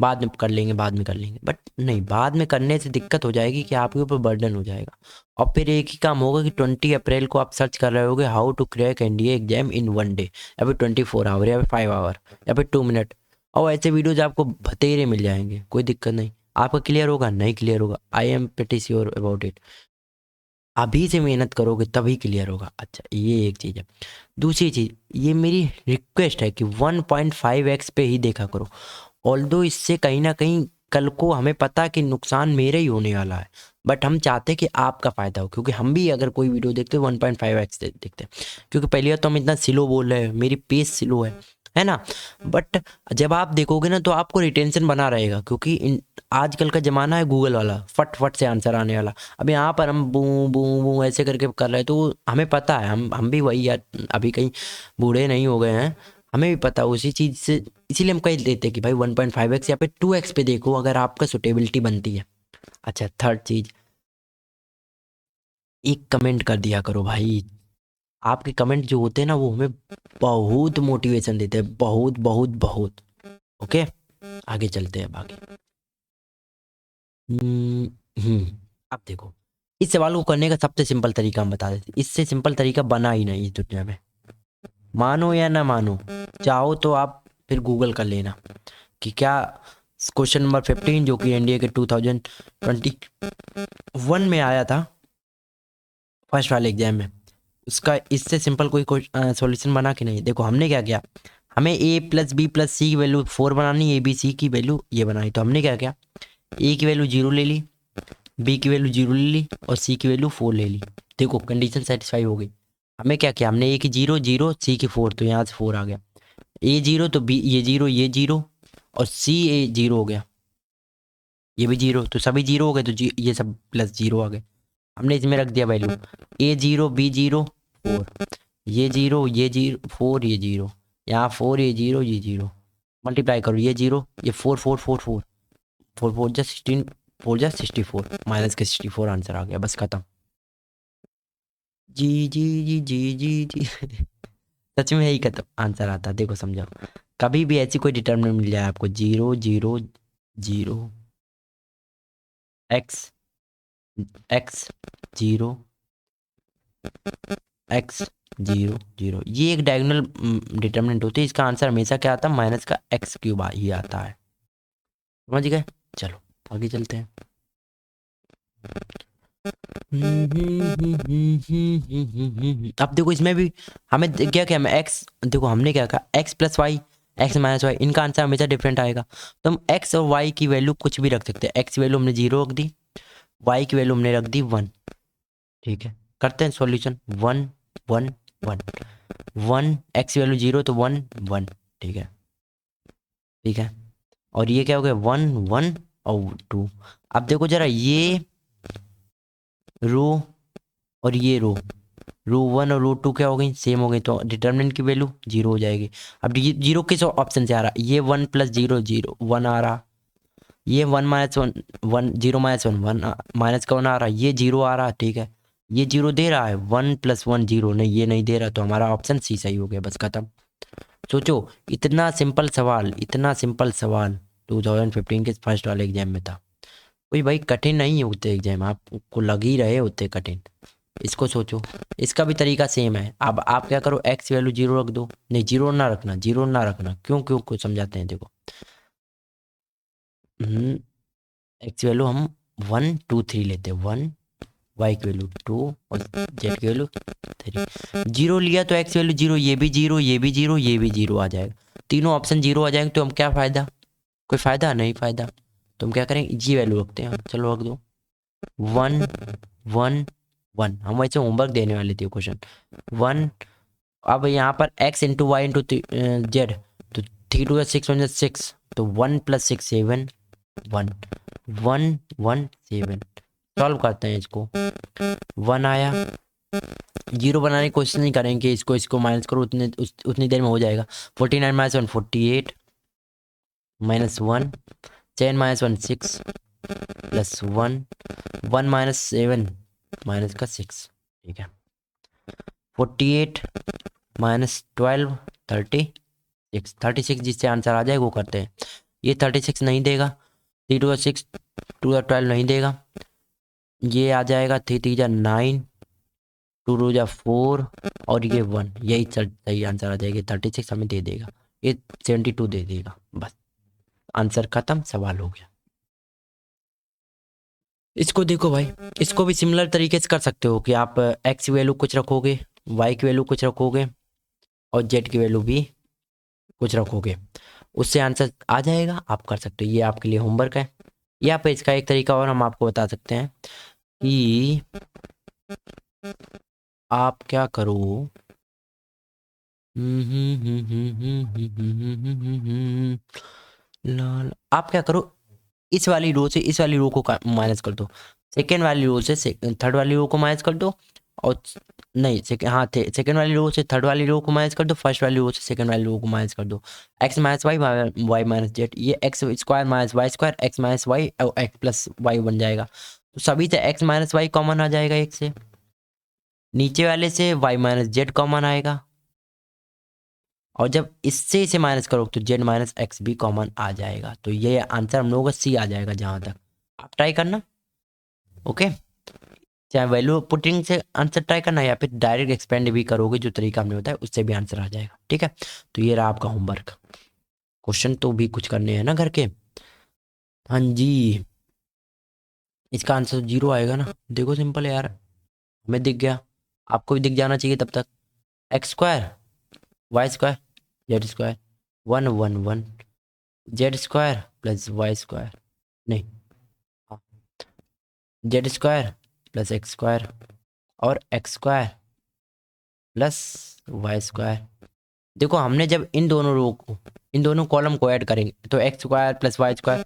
बाद में कर लेंगे बाद में कर लेंगे, बट नहीं, बाद में करने से दिक्कत हो जाएगी कि आपके ऊपर बर्डन हो जाएगा। और फिर एक ही काम होगा कि 20 अप्रैल को आप सर्च कर रहे होगे how to crack NDA exam in 1 day, या फिर 24 आवर या फिर 5 आवर या फिर 2 मिनट, और ऐसे वीडियोज आपको बतेरे मिल जाएंगे, कोई दिक्कत नहीं। आपका क्लियर होगा नहीं क्लियर होगा, I am pretty sure about it. अभी से मेहनत करोगे तभी क्लियर होगा। अच्छा ये एक चीज़ है। दूसरी चीज़, ये मेरी रिक्वेस्ट है कि 1.5x पे ही देखा करो। ऑल्दो इससे कहीं ना कहीं कल को हमें पता कि नुकसान मेरे ही होने वाला है, बट हम चाहते हैं कि आपका फ़ायदा हो, क्योंकि हम भी अगर कोई वीडियो देखते हैं 1.5x देखते हैं, क्योंकि पहली बार तो हम इतना स्लो बोल रहे हैं, मेरी पेस स्लो है ना। बट जब आप देखोगे ना तो आपको रिटेंशन बना रहेगा, क्योंकि आजकल का ज़माना है गूगल वाला, फट फट से आंसर आने वाला। अब यहाँ पर हम बू बू बू ऐसे करके कर रहे हैं, तो हमें पता है, हम भी वही यार, अभी कहीं बूढ़े नहीं हो गए हैं, हमें भी पता है उसी चीज़ से, इसीलिए हम कह देते हैं कि भाई 1.5x या फिर 2x पे देखो अगर आपका सुटेबिलिटी बनती है। अच्छा थर्ड चीज़, एक कमेंट कर दिया करो भाई, आपके कमेंट जो होते हैं ना वो हमें बहुत मोटिवेशन देते हैं, बहुत बहुत बहुत। ओके आगे चलते हैं आगे। हम्म अब देखो, इस सवाल को करने का सबसे सिंपल तरीका हम बता देते, इससे सिंपल तरीका बना ही नहीं इस दुनिया में। मानो या ना मानो, चाहो तो आप फिर गूगल कर लेना कि क्या क्वेश्चन नंबर 15 जो कि एनडीए के 2021 में आया था फर्स्ट वाले एग्जाम में, उसका इससे सिंपल कोई सॉल्यूशन बना कि नहीं? देखो हमने क्या किया, हमें ए प्लस बी प्लस सी की वैल्यू 4 बनानी, ए बी सी की वैल्यू ये बनाई। तो हमने क्या किया, ए की वैल्यू 0 ले ली, बी की वैल्यू 0 ले ली और सी की वैल्यू 4 ले ली। देखो कंडीशन सेटिस्फाई हो गई। हमें क्या किया, हमने ए की 0 0 सी की 4, तो यहाँ से 4 आ गया। ए 0 तो बी ये 0 ये 0 और सी ए 0 हो गया, ये भी 0, तो सभी 0 हो गए, तो ये सब प्लस 0 आ गए। हमने इसमें रख दिया वैल्यू ए 0 बी 0 4, ये 0 ये 0 4 ये 0, यहाँ 4 ये 0 ये 0, मल्टीप्लाई करो ये 0 ये 4 4 4 4 4 4 जा 16 4 जा 64, माइनस के 64 आंसर आ गया, बस खत्म। जी जी जी जी जी जी सच में यही खत्म आंसर आता। देखो समझाओ, कभी भी ऐसी कोई डिटर्मिनेंट मिल जाए आपको 0 0 0 x x 0 x 0 0, ये एक डायगोनल डिटर्मिनेंट होती है। इसका आंसर हमेशा क्या आता है, माइनस का एक्स क्यूब ही आता है। समझ गए? चलो आगे चलते हैं। अब देखो इसमें भी हमें क्या क्या हमें एक्स, देखो हमने क्या कहा X plus Y X minus Y, इनका आंसर हमेशा डिफरेंट आएगा। तो हम एक्स और वाई की वैल्यू कुछ भी रख सकते हैं। एक्स की वैल्यू हमने 0 रख दी, वाई की वैल्यू हमने रख दी 1। ठीक है, करते हैं सॉल्यूशन। 1 1 1 1, एक्स की वैल्यू 0 तो 1 1। ठीक है ठीक है, और ये क्या हो गया 1 1 और 2। अब देखो जरा ये रो और ये रो 1 और रो 2 क्या हो गई, सेम हो गई, तो डिटर्मिनेंट की वैल्यू 0 हो जाएगी। अब ये 0 किस ऑप्शन से आ रहा है, ये 1 प्लस 0 0 1 आ रहा, ये 1 माइनस 1 1 0 माइनस 1 1 माइनस का 1 आ रहा, ये 0 आ रहा। ठीक है, ये 0 दे रहा है, 1 प्लस 1 0, नहीं ये नहीं दे रहा, तो हमारा ऑप्शन सी सही हो गया, बस खत्म। सोचो इतना सिंपल सवाल, इतना सिंपल सवाल 2015 के फर्स्ट वाले एग्जाम में था। कोई भाई कठिन नहीं होते एग्जाम, आपको लग ही रहे होते कठिन। इसको सोचो, इसका भी तरीका सेम है। अब आप क्या करो, एक्स वैल्यू 0 रख दो, नहीं 0 ना रखना, 0 ना रखना, क्यों क्यों कुछ समझाते हैं। देखो एक्स वैल्यू हम 1 2 3 लेते हैं, 1 वाई की वैल्यू 2 और जेड की वैल्यू 3। 0 लिया तो एक्स वैल्यू 0, ये भी 0 ये भी 0 ये भी 0 आ जाएगा, तीनों ऑप्शन 0 आ जाएंगे, तो हम क्या फ़ायदा, कोई फ़ायदा नहीं, फ़ायदा। तो हम क्या करेंगे, जी वैल्यू रखते हैं, चलो रख दो 1 1 1। हम वैसे होमवर्क देने वाले थे क्वेश्चन 1। अब यहाँ पर x into Y into Z, तो 3 2 6 1 6, तो 1 प्लस 6 7 1 1 1 7। सॉल्व करते हैं इसको, 1 आया, 0 बनाने की कोशिश नहीं करेंगे, इसको माइनस करो, उतनी देर में हो जाएगा। 49 minus 1 48 minus 1, 10 minus 1 6 plus 1 1 minus 7 minus का 6। ठीक है, 48 माइनस 12 36 36, जिससे आंसर आ जाए वो करते हैं। ये 36 नहीं देगा, 3 2 6 2 12 नहीं देगा, ये आ जाएगा 3 3 9 2 2 4 और ये 1, यही सही आंसर आ जाएगा। 36 हमें दे देगा, ये 72 दे देगा, बस आंसर खत्म, सवाल हो गया। इसको देखो भाई, इसको भी सिमिलर तरीके से कर सकते हो कि आप एक्स की वैल्यू कुछ रखोगे, वाई की वैल्यू कुछ रखोगे और जेड की वैल्यू भी कुछ रखोगे, उससे आंसर आ जाएगा, आप कर सकते हो। ये आपके लिए होमवर्क है। या पे इसका एक तरीका और हम आपको बता सकते हैं कि आप क्या करो, आप क्या करो, इस वाली रो से इस वाली रो को माइनस कर दो, सेकेंड वाली रो से थर्ड वाली रो को माइनस कर दो, और नहीं सेकेंड वाली रो से थर्ड वाली रो को माइनस कर दो, फर्स्ट वाली रो से सेकेंड वाली रो को माइनस कर दो। X minus Y Y minus Z, ये X square minus Y square X minus Y और एक्स प्लस वाई बन जाएगा। तो सभी से एक्स माइनस वाई कॉमन आ जाएगा, एक से नीचे वाले से वाई माइनस जेड कॉमन आएगा, और जब इससे इसे माइनस करो तो जेड माइनस एक्स भी कॉमन आ जाएगा। तो ये आंसर हम लोगों का सी आ जाएगा, जहाँ तक आप ट्राई करना। ओके, चाहे वैल्यू पुटिंग से आंसर ट्राई करना या फिर डायरेक्ट एक्सपेंड भी करोगे, जो तरीका हमने बताया उससे भी आंसर आ जाएगा। ठीक है, तो ये रहा आपका होमवर्क। क्वेश्चन तो भी कुछ करने हैं ना घर के। हाँ जी, इसका आंसर 0 आएगा ना, देखो सिंपल है यार, हमें दिख गया। आपको भी दिख जाना चाहिए तब तक। X square Y square Z square 1 1 1 Z square plus Y square, नहीं Z square plus X square और X square plus Y square. देखो हमने जब इन दोनों रो को, इन दोनों कॉलम को ऐड करेंगे तो X square plus Y square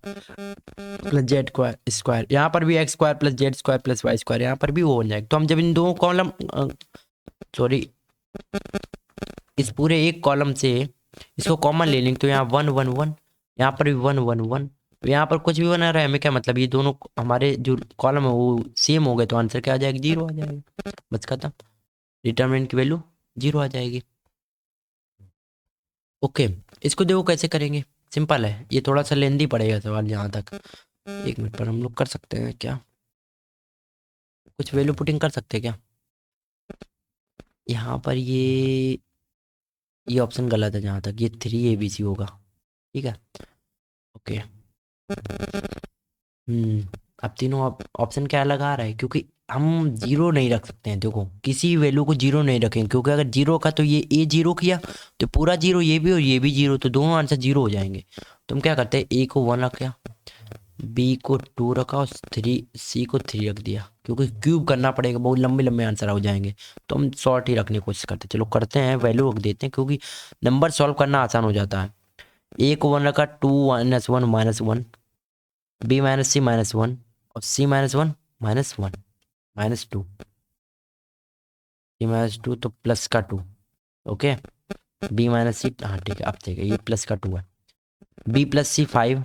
plus Z square square, यहाँ पर भी X square plus Z square plus Y square, यहाँ पर भी वो हो जाएगा। तो हम जब इन दो कॉलम सॉरी इस पूरे एक कॉलम से इसको कॉमन ले लेंगे तो यहाँ 1 1 1, यहाँ पर भी 1 1 1, यहाँ पर कुछ भी बना रहा है हमें क्या मतलब, ये दोनों हमारे जो कॉलम है वो सेम हो गए तो आंसर क्या आ जाएगा, 0 आ जाएगा। बस खत्म, डिटरमिनेंट की वैल्यू 0 आ जाएगी। ओके, इसको देखो कैसे करेंगे, सिंपल है, ये थोड़ा सा लेंदी पड़ेगा सवाल यहाँ तक। 1 मिनट पर हम लोग कर सकते हैं क्या, कुछ वैल्यू पुटिंग कर सकते हैं क्या यहाँ पर। ये ऑप्शन गलत है जहाँ तक, ये 3 ABC होगा, ठीक है। ओके अब तीनों ऑप्शन क्या लगा रहा है, क्योंकि हम जीरो नहीं रख सकते हैं। देखो किसी वैल्यू को जीरो नहीं रखेंगे, क्योंकि अगर जीरो का तो ये ए जीरो किया तो पूरा जीरो, ये भी और ये भी जीरो, तो दोनों आंसर जीरो हो जाएंगे। तो हम क्या करते हैं, ए को 1 रखा, बी को 2 रखा और सी को 3 रख दिया, क्योंकि क्यूब करना पड़ेगा, बहुत लंबे लंबे आंसर हो जाएंगे। तो हम शॉर्ट ही रखने की कोशिश करते हैं, चलो करते हैं, वैल्यू रख देते हैं, क्योंकि नंबर सॉल्व करना आसान हो जाता है। ए को 1 रखा, 2 - 1 - 1, बी -C -1 और C-1 -1 -2, C -2 तो प्लस का 2, ओके। B-C, हाँ ठीक है, अब ठीक है, ये प्लस का 2 है। B+C 5,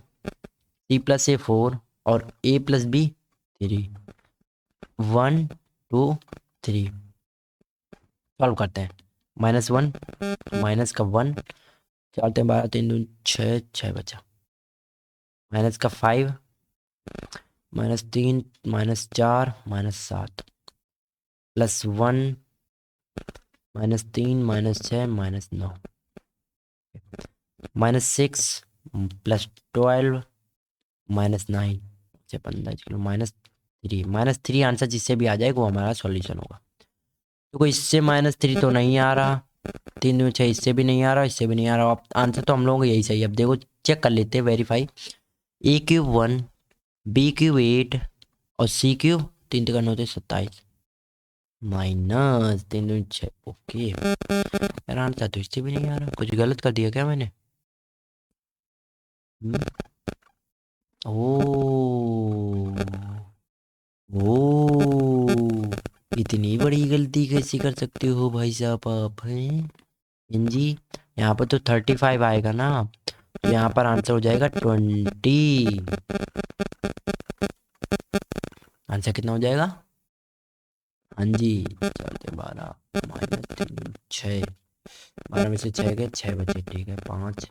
C+A 4 और A+B 3, 1 2 3। सॉल्व करते हैं, -1 माइनस का 1, 4 3 12 3 2 6, 6 बचा, माइनस का 5, -3 -4 -7 +1 -3 -6 -9 -6 +12 -9 से 15 किलो -3 आंसर जिससे भी आ जाएगा वो हमारा सॉल्यूशन होगा। तो कोई इससे -3 तो नहीं आ रहा, 3 2 6 इससे भी नहीं आ रहा, इससे भी नहीं आ रहा, अब आंसर तो हम लोगों का यही सही है। अब देखो चेक कर लेते हैं, वेरीफाई। A³ 1, B³ 8 और C³ 3 3 9 27 -3 2 6, ओके। यार आंसर तो इससे भी नहीं आ रहा, कुछ गलत कर दिया क्या मैंने? ओ ओ इतनी बड़ी गलती कैसे कर सकते हो भाई साहब आप हैं जी। यहाँ पर तो 35 आएगा ना, तो यहाँ पर आंसर हो जाएगा 20। आंसर कितना हो जाएगा? हाँ जी, 4 12 -3 6, 12 में से 6 गए, 6 बचे, ठीक है। 5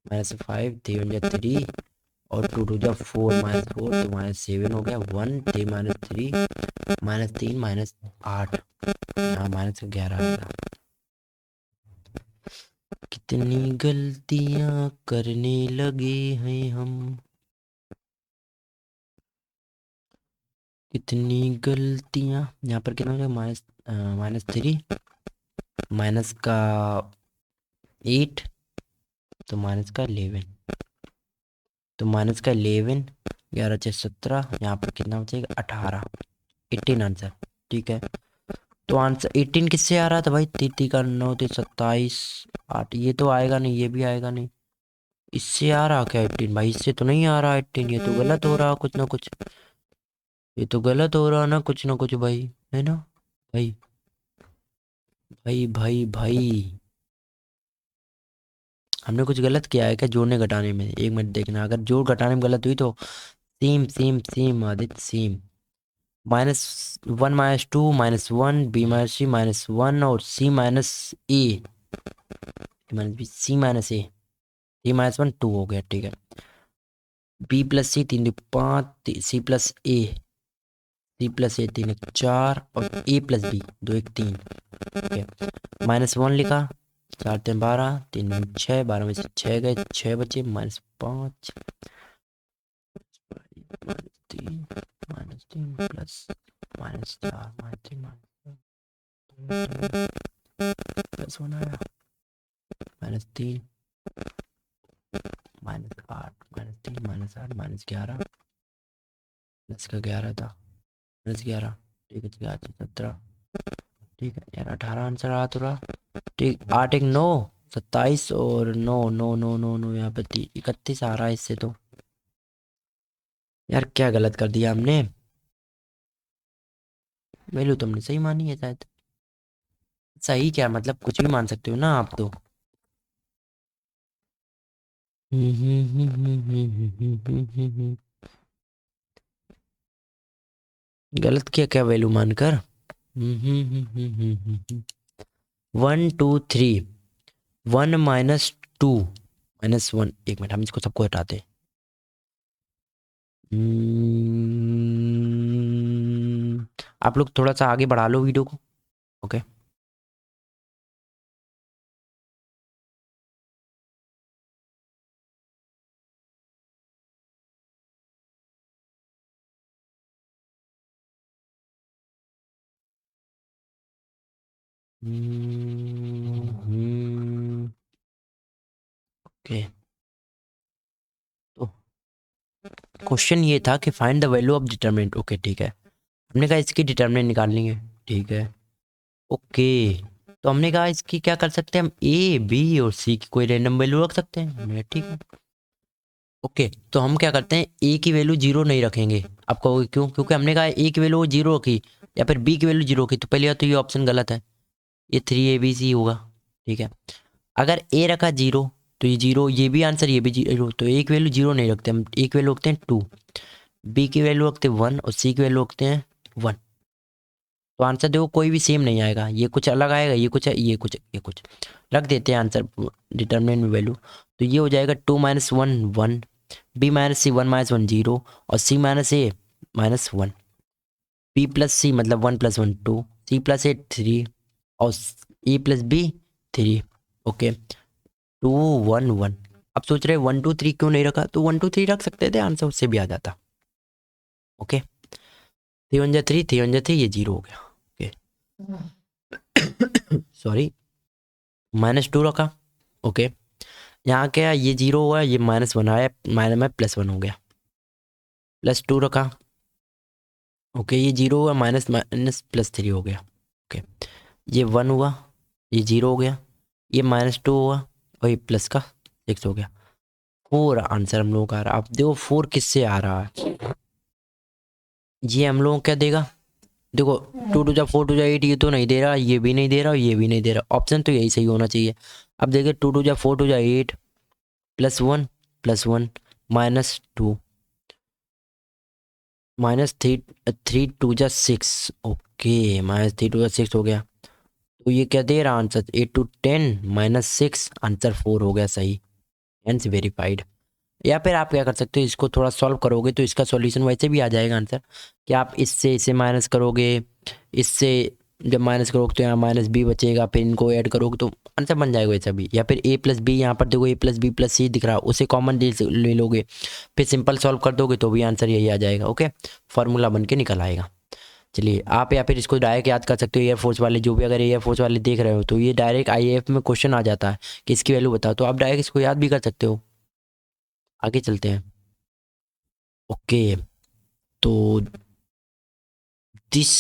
-5 3 1 3 और 2 2 जा 4 -4 तो -7 हो गया, 1 3 -3 -3 -8, यहाँ -11 आ गया। कितनी गलतियां करने लगे हैं हम, कितनी गलतियां। यहाँ पर कितना हो गया, -3 माइनस का 8 तो -11, तो -11 11 6 17, यहाँ पर कितना बचेगा 18, 18 आंसर, ठीक है। तो आंसर 18 किससे आ रहा था भाई, 3 का 9 3 27 8, ये तो आएगा नहीं, ये भी आएगा नहीं। इससे आ रहा क्या 18 भाई, इससे तो नहीं आ रहा 18, ये तो गलत हो रहा कुछ ना कुछ, ये तो गलत हो रहा ना कुछ ना कुछ भाई, है ना भाई? भाई भाई भाई हमने कुछ गलत किया है क्या जोड़ने घटाने में? 1 मिनट देखना, अगर जोड़ घटाने में गलत हुई तो same same same Aditya same. -1 -2 -1 B-C -1 और C-A C-A 3 -1 2 हो गया, ठीक है। B+C 3 5, C+A 3 4 और A+B 2 1 3, ठीक है। -1 लिखा, 4 3 12 3 2 6, 12 में से 6 गए, 6 बचे, -5 -3 -3 प्लस -4 -3 प्लस 1 आया, -3 -8 -3 -8 -11 प्लस का 11 था, -11 ठीक है, 17 ठीक है यार, 18 आंसर आ तो रहा ठीक, 8 1 9 27 और 9 9 9 9 9 यहाँ पे 31 आ रहा है इससे तो। यार क्या गलत कर दिया हमने, वैल्यू तुमने सही मानी है शायद। सही क्या मतलब, कुछ भी मान सकते हो ना आप तो। गलत किया क्या वैल्यू मानकर। 1 2 3 1 -2 -1, एक मिनट हम इसको सबको हटाते हैं। आप लोग थोड़ा सा आगे बढ़ा लो वीडियो को। ओके ओके, तो क्वेश्चन ये था कि find the value of determinant. Okay ठीक है, हमने कहा इसकी डिटरमिनेंट निकालनी है, ठीक है ओके। तो हमने कहा इसकी क्या कर सकते हैं हम, ए बी और सी की कोई रैंडम वैल्यू रख सकते हैं, हमने ठीक है ओके। तो हम क्या करते हैं, ए की वैल्यू 0 नहीं रखेंगे। आप कहोगे क्यों, क्योंकि हमने कहा ए की वैल्यू 0 रखी या फिर बी की वैल्यू 0 रखी, तो पहले बात तो ये ऑप्शन गलत है, ये 3ABC होगा, ठीक है। अगर ए रखा 0 तो ये 0, ये भी आंसर, ये भी 0, तो ए की वैल्यू 0 नहीं रखते हम, ए की वैल्यू रखते हैं 2, बी की वैल्यू रखते हैं 1 और सी की वैल्यू रखते हैं 1। तो आंसर देखो कोई भी सेम नहीं आएगा, ये कुछ अलग आएगा, ये कुछ है, ये कुछ, ये कुछ। रख देते हैं आंसर डिटरमिनेंट में वैल्यू, तो ये हो जाएगा 2 - 1 1, बी -C 1 -1 0 और सी -A -1, बी प्लस सी मतलब 1 + 1 2, सी +A 3 और ए प्लस बी 3 ओके 2 1 1। अब सोच रहे 1 2 3 क्यों नहीं रखा, तो 1 2 3 रख सकते थे, आंसर उससे भी आ जाता ओके। 3 1 3 3 1 3 ये 0 हो गया ओके सॉरी, -2 रखा ओके। यहाँ क्या ये 0 हुआ, ये -1 आया, माइनस में +1 हो गया, +2 रखा ओके, ये 0 हुआ, माइनस माइनस +3 हो गया ओके। ये 1 हुआ, ये 0 हो गया, ये -2 हुआ और ये प्लस का 6 हो गया। 4 आंसर हम लोगों का आ रहा है। अब देखो 4 किससे आ रहा है, ये हम लोगों को क्या देगा, देखो 2 2 4 2 8 ये तो नहीं दे रहा, ये भी नहीं दे रहा, ये भी नहीं दे रहा, ऑप्शन तो यही सही होना चाहिए। अब देखिए 2 2 4 2 8 +1 +1 -2 -3 2 6 ओके, -3 2 6 हो गया। तो ये क्या दे रहा आंसर, 8 to 10 -6 आंसर 4 हो गया सही, हेंस वेरीफाइड। या फिर आप क्या कर सकते हो, इसको थोड़ा सॉल्व करोगे तो इसका सॉल्यूशन वैसे भी आ जाएगा आंसर, कि आप इससे इसे माइनस करोगे, इससे जब माइनस करोगे तो यहाँ -B बचेगा, फिर इनको ऐड करोगे तो आंसर बन जाएगा वैसा भी। या फिर A + B, यहाँ पर देखो A + B + C दिख रहा है, उसे कॉमन ले लोगे, फिर सिंपल सॉल्व कर दोगे तो भी आंसर यही आ जाएगा ओके, फार्मूला बन के निकल आएगा। चलिए आप, या फिर इसको डायरेक्ट याद कर सकते हो, एयरफोर्स वाले जो भी, अगर एयरफोर्स वाले देख रहे हो तो ये डायरेक्ट IAF में क्वेश्चन आ जाता है कि इसकी वैल्यू बताओ, तो आप डायरेक्ट इसको याद भी कर सकते हो। आगे चलते हैं ओके। तो this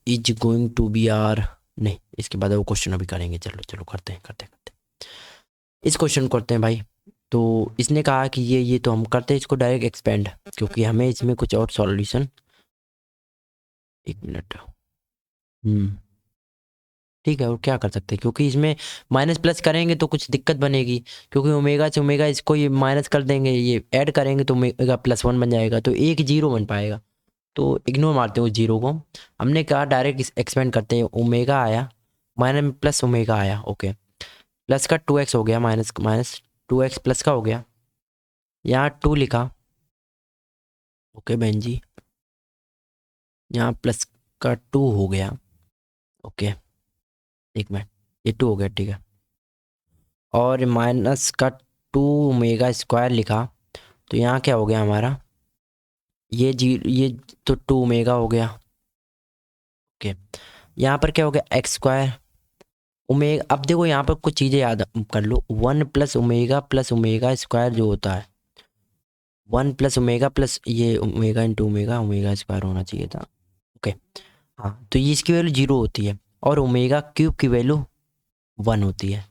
is going to be R, नहीं इसके बाद वो क्वेश्चन अभी करेंगे, चलो चलो करते हैं करते हैं करते हैं, इस क्वेश्चन करते हैं भाई। तो इसने कहा कि ये तो हम करते हैं इसको डायरेक्ट एक्सपेंड, क्योंकि हमें इसमें कुछ और सॉल्यूशन, एक मिनट ठीक है, और क्या कर सकते हैं, क्योंकि इसमें माइनस प्लस करेंगे तो कुछ दिक्कत बनेगी, क्योंकि ओमेगा से ओमेगा इसको ये माइनस कर देंगे, ये ऐड करेंगे तो ओमेगा +1 बन जाएगा, तो एक 0 बन पाएगा, तो इग्नोर मारते हैं उस 0 को। हमने कहा डायरेक्ट एक्सपेंड करते हैं, ओमेगा आया माइनस में प्लस ओमेगा आया ओके, प्लस का 2x हो गया, माइनस माइनस 2x प्लस का हो गया, यहाँ 2 लिखा ओके बहन जी, यहाँ प्लस का 2 हो गया ओके, एक मिनट, ये 2 हो गया ठीक है, और माइनस का 2 ओमेगा स्क्वायर लिखा, तो यहाँ क्या हो गया हमारा, ये तो 2 ओमेगा हो गया ओके, यहाँ पर क्या हो गया एक्स स्क्वायर ओमेगा। अब देखो यहाँ पर कुछ चीज़ें याद कर लो, 1 प्लस ओमेगा स्क्वायर जो होता है 1 प्लस ओमेगा प्लस ये omega into omega, omega square होना चाहिए था। ओके हाँ, तो ये इसकी वैल्यू 0 होती है और ओमेगा क्यूब की वैल्यू 1 होती है।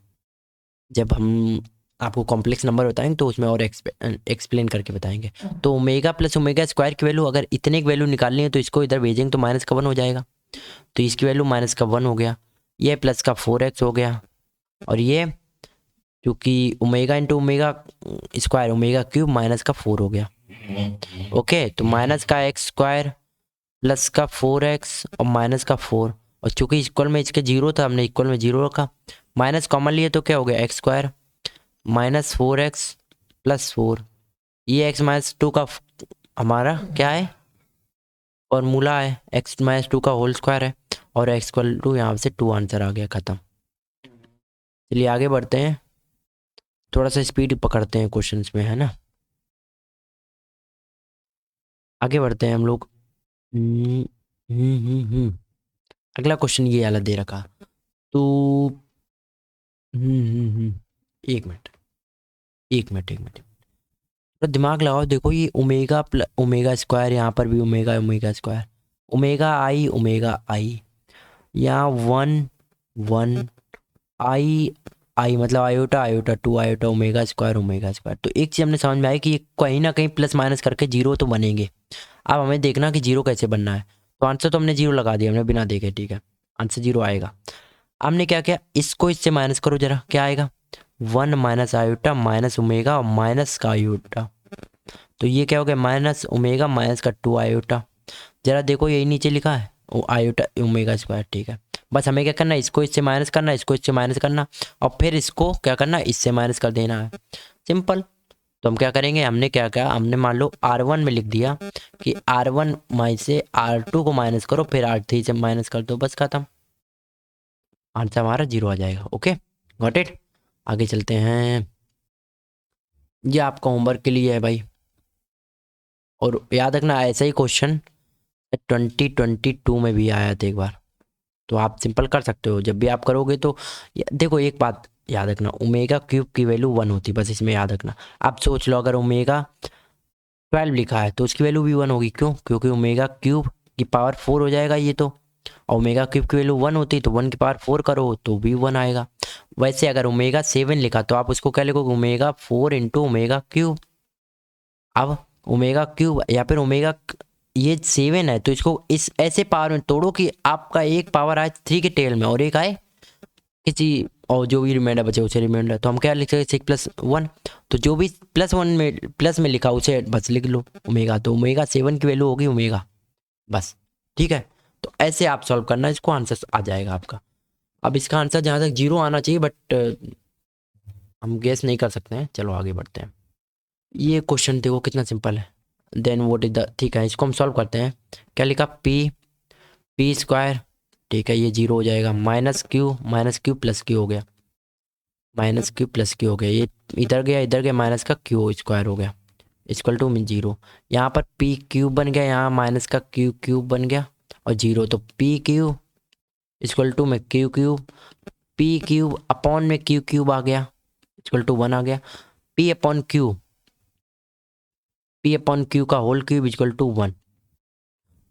जब हम आपको कॉम्प्लेक्स नंबर बताएंगे तो उसमें और एक्सप्लेन करके बताएंगे। तो ओमेगा प्लस ओमेगा स्क्वायर की वैल्यू अगर इतने की वैल्यू निकालनी है तो इसको इधर भेजेंगे तो माइनस का 1 हो जाएगा, तो इसकी वैल्यू माइनस का 1 हो गया, ये प्लस का 4x हो गया, और ये क्योंकि omega into omega square omega cube minus का 4 हो गया। ओके तो माइनस का एक्स स्क्वायर प्लस का 4x और माइनस का 4, और चूंकि इक्वल में इसके 0 था हमने इक्वल में 0 रखा, माइनस कॉमन लिए तो क्या हो गया x square minus 4x plus 4, ये x माइनस 2 का हमारा क्या है फॉर्मूला है, x माइनस 2 का होल स्क्वायर है, और x इक्वल टू यहाँ से 2 आंसर आ गया, खत्म। चलिए आगे बढ़ते हैं, थोड़ा सा स्पीड पकड़ते हैं क्वेश्चंस में, है ना। आगे बढ़ते हैं हम लोग। अगला क्वेश्चन ये वाला दे रखा, तो एक मिनट तो दिमाग लगाओ, देखो ये ओमेगा ओमेगा स्क्वायर, यहाँ पर भी ओमेगा ओमेगा स्क्वायर, ओमेगा आई यहाँ 1 1 आई आई मतलब iota iota 2 iota omega square. तो एक चीज़ हमने समझ में आई कि ये कहीं ना कहीं प्लस माइनस करके 0 तो बनेंगे। अब हमें देखना कि 0 कैसे बनना है, तो आंसर तो हमने 0 लगा दिया हमने बिना देखे, ठीक है, आंसर 0 आएगा। हमने क्या किया, इसको इससे माइनस करो जरा, क्या आएगा 1 माइनस आयोटा माइनस ओमेगा और माइनस का आयोटा, तो ये क्या हो गया माइनस ओमेगा माइनस का 2 आयोटा। जरा देखो यही नीचे लिखा है आयोटा ओमेगा स्क्वायर, ठीक है। बस हमें क्या करना है, इसको इससे माइनस करना, इसको इससे माइनस करना, और फिर इसको क्या करना, इससे माइनस कर देना है, सिंपल। तो हम क्या करेंगे, हमने क्या किया, हमने मान लो R1 में लिख दिया कि R1 माइनस से R2 को माइनस करो, फिर R3 से माइनस कर दो, बस खत्म, आंसर हमारा 0 आ जाएगा। Okay got it. आगे चलते हैं, ये आपका होमवर्क के लिए है भाई, और याद रखना ऐसा ही क्वेश्चन 2022 में भी आया था एक बार, तो आप सिंपल कर सकते हो जब भी आप करोगे तो। देखो एक बात याद रखना, ओमेगा क्यूब की वैल्यू 1 होती है, बस इसमें याद रखना। आप सोच लो अगर ओमेगा 12 लिखा है तो उसकी वैल्यू भी 1 होगी, क्यों, क्योंकि ओमेगा क्यूब की पावर 4 हो जाएगा ये तो, और ओमेगा क्यूब की वैल्यू 1 होती तो 1 की पावर 4 करो तो भी 1 आएगा। वैसे अगर ओमेगा 7 लिखा तो आप उसको क्या लिखोगे, ओमेगा 4 इंटू ओमेगा क्यूब। अब ओमेगा क्यूब या फिर ओमेगा ये 7 है तो इसको इस ऐसे पावर में तोड़ो कि आपका एक पावर आए 3 के टेल में और एक आए किसी, और जो भी रिमाइंडर बचे उसे रिमाइंडर, तो हम क्या लिख सकते 6+1, तो जो भी +1 में प्लस में लिखा उसे बस लिख लो ओमेगा, तो ओमेगा 7 की वैल्यू होगी ओमेगा, बस ठीक है। तो ऐसे आप सॉल्व करना, इसको आंसर आ जाएगा आपका। अब इसका आंसर जहाँ तक 0 आना चाहिए, बट हम गेस नहीं कर सकते हैं, चलो आगे बढ़ते हैं। ये क्वेश्चन देखो कितना सिंपल है, देन व्हाट इज द, ठीक है इसको हम सॉल्व करते हैं। क्या लिखा, पी स्क्वायर, ठीक है ये 0 हो जाएगा, माइनस क्यू प्लस क्यू हो गया, माइनस क्यू प्लस क्यू हो गया, ये इधर गया माइनस का क्यू स्क्वायर हो गया, इक्वल टू में 0। यहाँ पर पी क्यूब बन गया, यहाँ माइनस का क्यू क्यूब बन गया और 0, तो पी क्यू इक्वल टू में Q cube, P cube upon में क्यू क्यूब आ गया, इक्वल टू 1 आ गया, पी अपॉन क्यू का होल क्यूब इक्वल टू 1।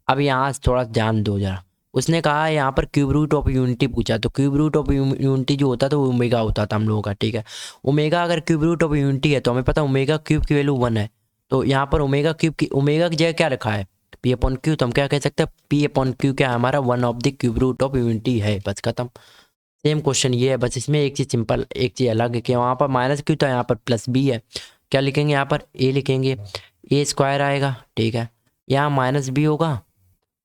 अब यहाँ से थोड़ा ध्यान दो जरा, उसने कहा यहाँ पर क्यूब रूट ऑफ यूनिटी पूछा, तो क्यूब रूट ऑफ यूनिटी जो होता था वो ओमेगा होता था हम लोगों का, ठीक है। ओमेगा अगर क्यूब रूट ऑफ यूनिटी है तो हमें पता ओमेगा क्यूब की वैल्यू 1 है, तो यहाँ पर ओमेगा की जगह क्या रखा है पी अपॉन क्यू, तो हम क्या कह सकते हैं पी अपॉन क्यू क्या है हमारा 1 of the cube root of unity है, बस खत्म। सेम क्वेश्चन ये है, बस इसमें एक चीज़ सिंपल एक चीज़ अलग है कि वहाँ पर माइनस क्यू था, यहाँ पर प्लस बी है, क्या लिखेंगे यहाँ पर ए लिखेंगे, ए स्क्वायर आएगा, ठीक है। यहाँ माइनस बी होगा,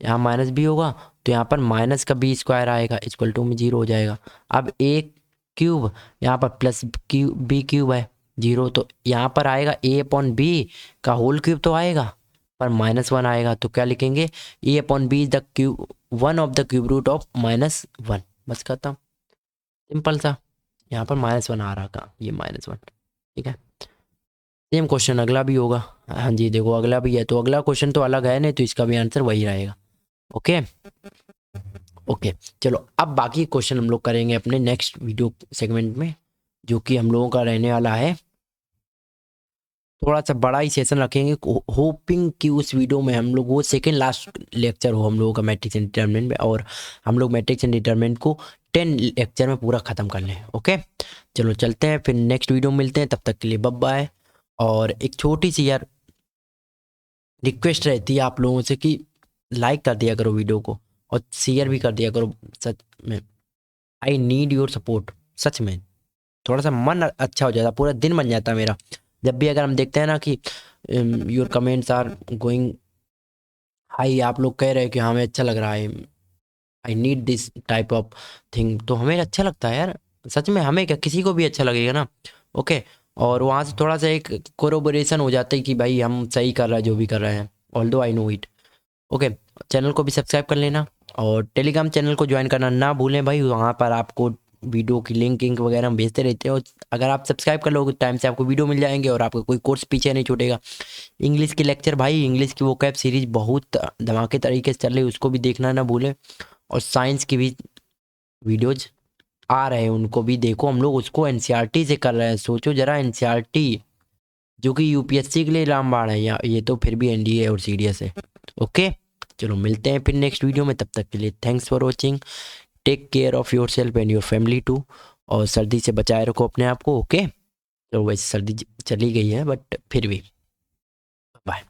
यहाँ माइनस बी होगा, तो यहाँ पर माइनस का बी स्क्वायर आएगा, इक्वल टू में 0 हो जाएगा। अब ए क्यूब यहाँ पर प्लस बी क्यूब है 0, तो यहाँ पर आएगा ए अपॉन बी का होल क्यूब तो आएगा पर -1 आएगा, तो क्या लिखेंगे A upon B the cube 1 of the cube root of -1, बस खत्म, सिंपल सा। यहाँ पर -1 आ रहा का ये -1, ठीक है। सेम क्वेश्चन अगला भी होगा, हाँ जी देखो अगला भी है, तो अगला क्वेश्चन तो अलग है नहीं, तो इसका भी आंसर वही रहेगा। ओके ओके चलो, अब बाकी क्वेश्चन हम लोग करेंगे अपने नेक्स्ट वीडियो सेगमेंट में, जो कि हम लोगों का रहने वाला है थोड़ा सा बड़ा ही सेशन रखेंगे, होपिंग कि उस वीडियो में हम लोग वो सेकेंड लास्ट लेक्चर हो हम लोगों का मैट्रिक्स एंड डिटरमिनेंट में, और हम लोग मैट्रिक्स एंड डिटरमिनेंट को 10 लेक्चर में पूरा ख़त्म कर लें। ओके चलो चलते हैं, फिर नेक्स्ट वीडियो में मिलते हैं, तब तक के लिए बाय बाय। और एक छोटी सी यार रिक्वेस्ट रहती है आप लोगों से कि लाइक कर दिया करो वीडियो को और शेयर भी कर दिया करो। सच में आई नीड योर सपोर्ट, सच में थोड़ा सा मन अच्छा हो जाता, पूरा दिन बन जाता मेरा जब भी अगर हम देखते हैं ना कि your comments are going high, आप लोग कह रहे हैं कि हमें अच्छा लग रहा है, I need this type of thing, तो हमें अच्छा लगता है यार, सच में हमें क्या किसी को भी अच्छा लगेगा ना। ओके और वहाँ से थोड़ा सा एक कोरोबोरेशन हो जाता है कि भाई हम सही कर रहे हैं जो भी कर रहे हैं, although I know it. Okay channel को भी सब्सक्राइब कर लेना और टेलीग्राम चैनल को ज्वाइन करना ना भूलें भाई, वहाँ पर आपको वीडियो की लिंक वगैरह हम भेजते रहते हैं, और अगर आप सब्सक्राइब कर लोगे टाइम से आपको वीडियो मिल जाएंगे और आपका कोई कोर्स पीछे नहीं छूटेगा। इंग्लिश की लेक्चर भाई, इंग्लिश की वो कैब सीरीज बहुत धमाके तरीके से चल रही है, उसको भी देखना ना भूलें, और साइंस की भी वीडियोज आ रहे हैं उनको भी देखो, हम लोग उसको एनसीईआरटी से कर रहे हैं, सोचो जरा एनसीईआरटी जो कि यूपीएससी के लिए रामबाण है, या ये तो फिर भी एनडीए और सीडीएस है। ओके चलो मिलते हैं फिर नेक्स्ट वीडियो में, तब तक के लिए thanks for watching, take care of yourself and your family too, और सर्दी से बचाए रखो अपने आप को। ओके तो वैसे सर्दी चली गई है बट फिर भी बाय।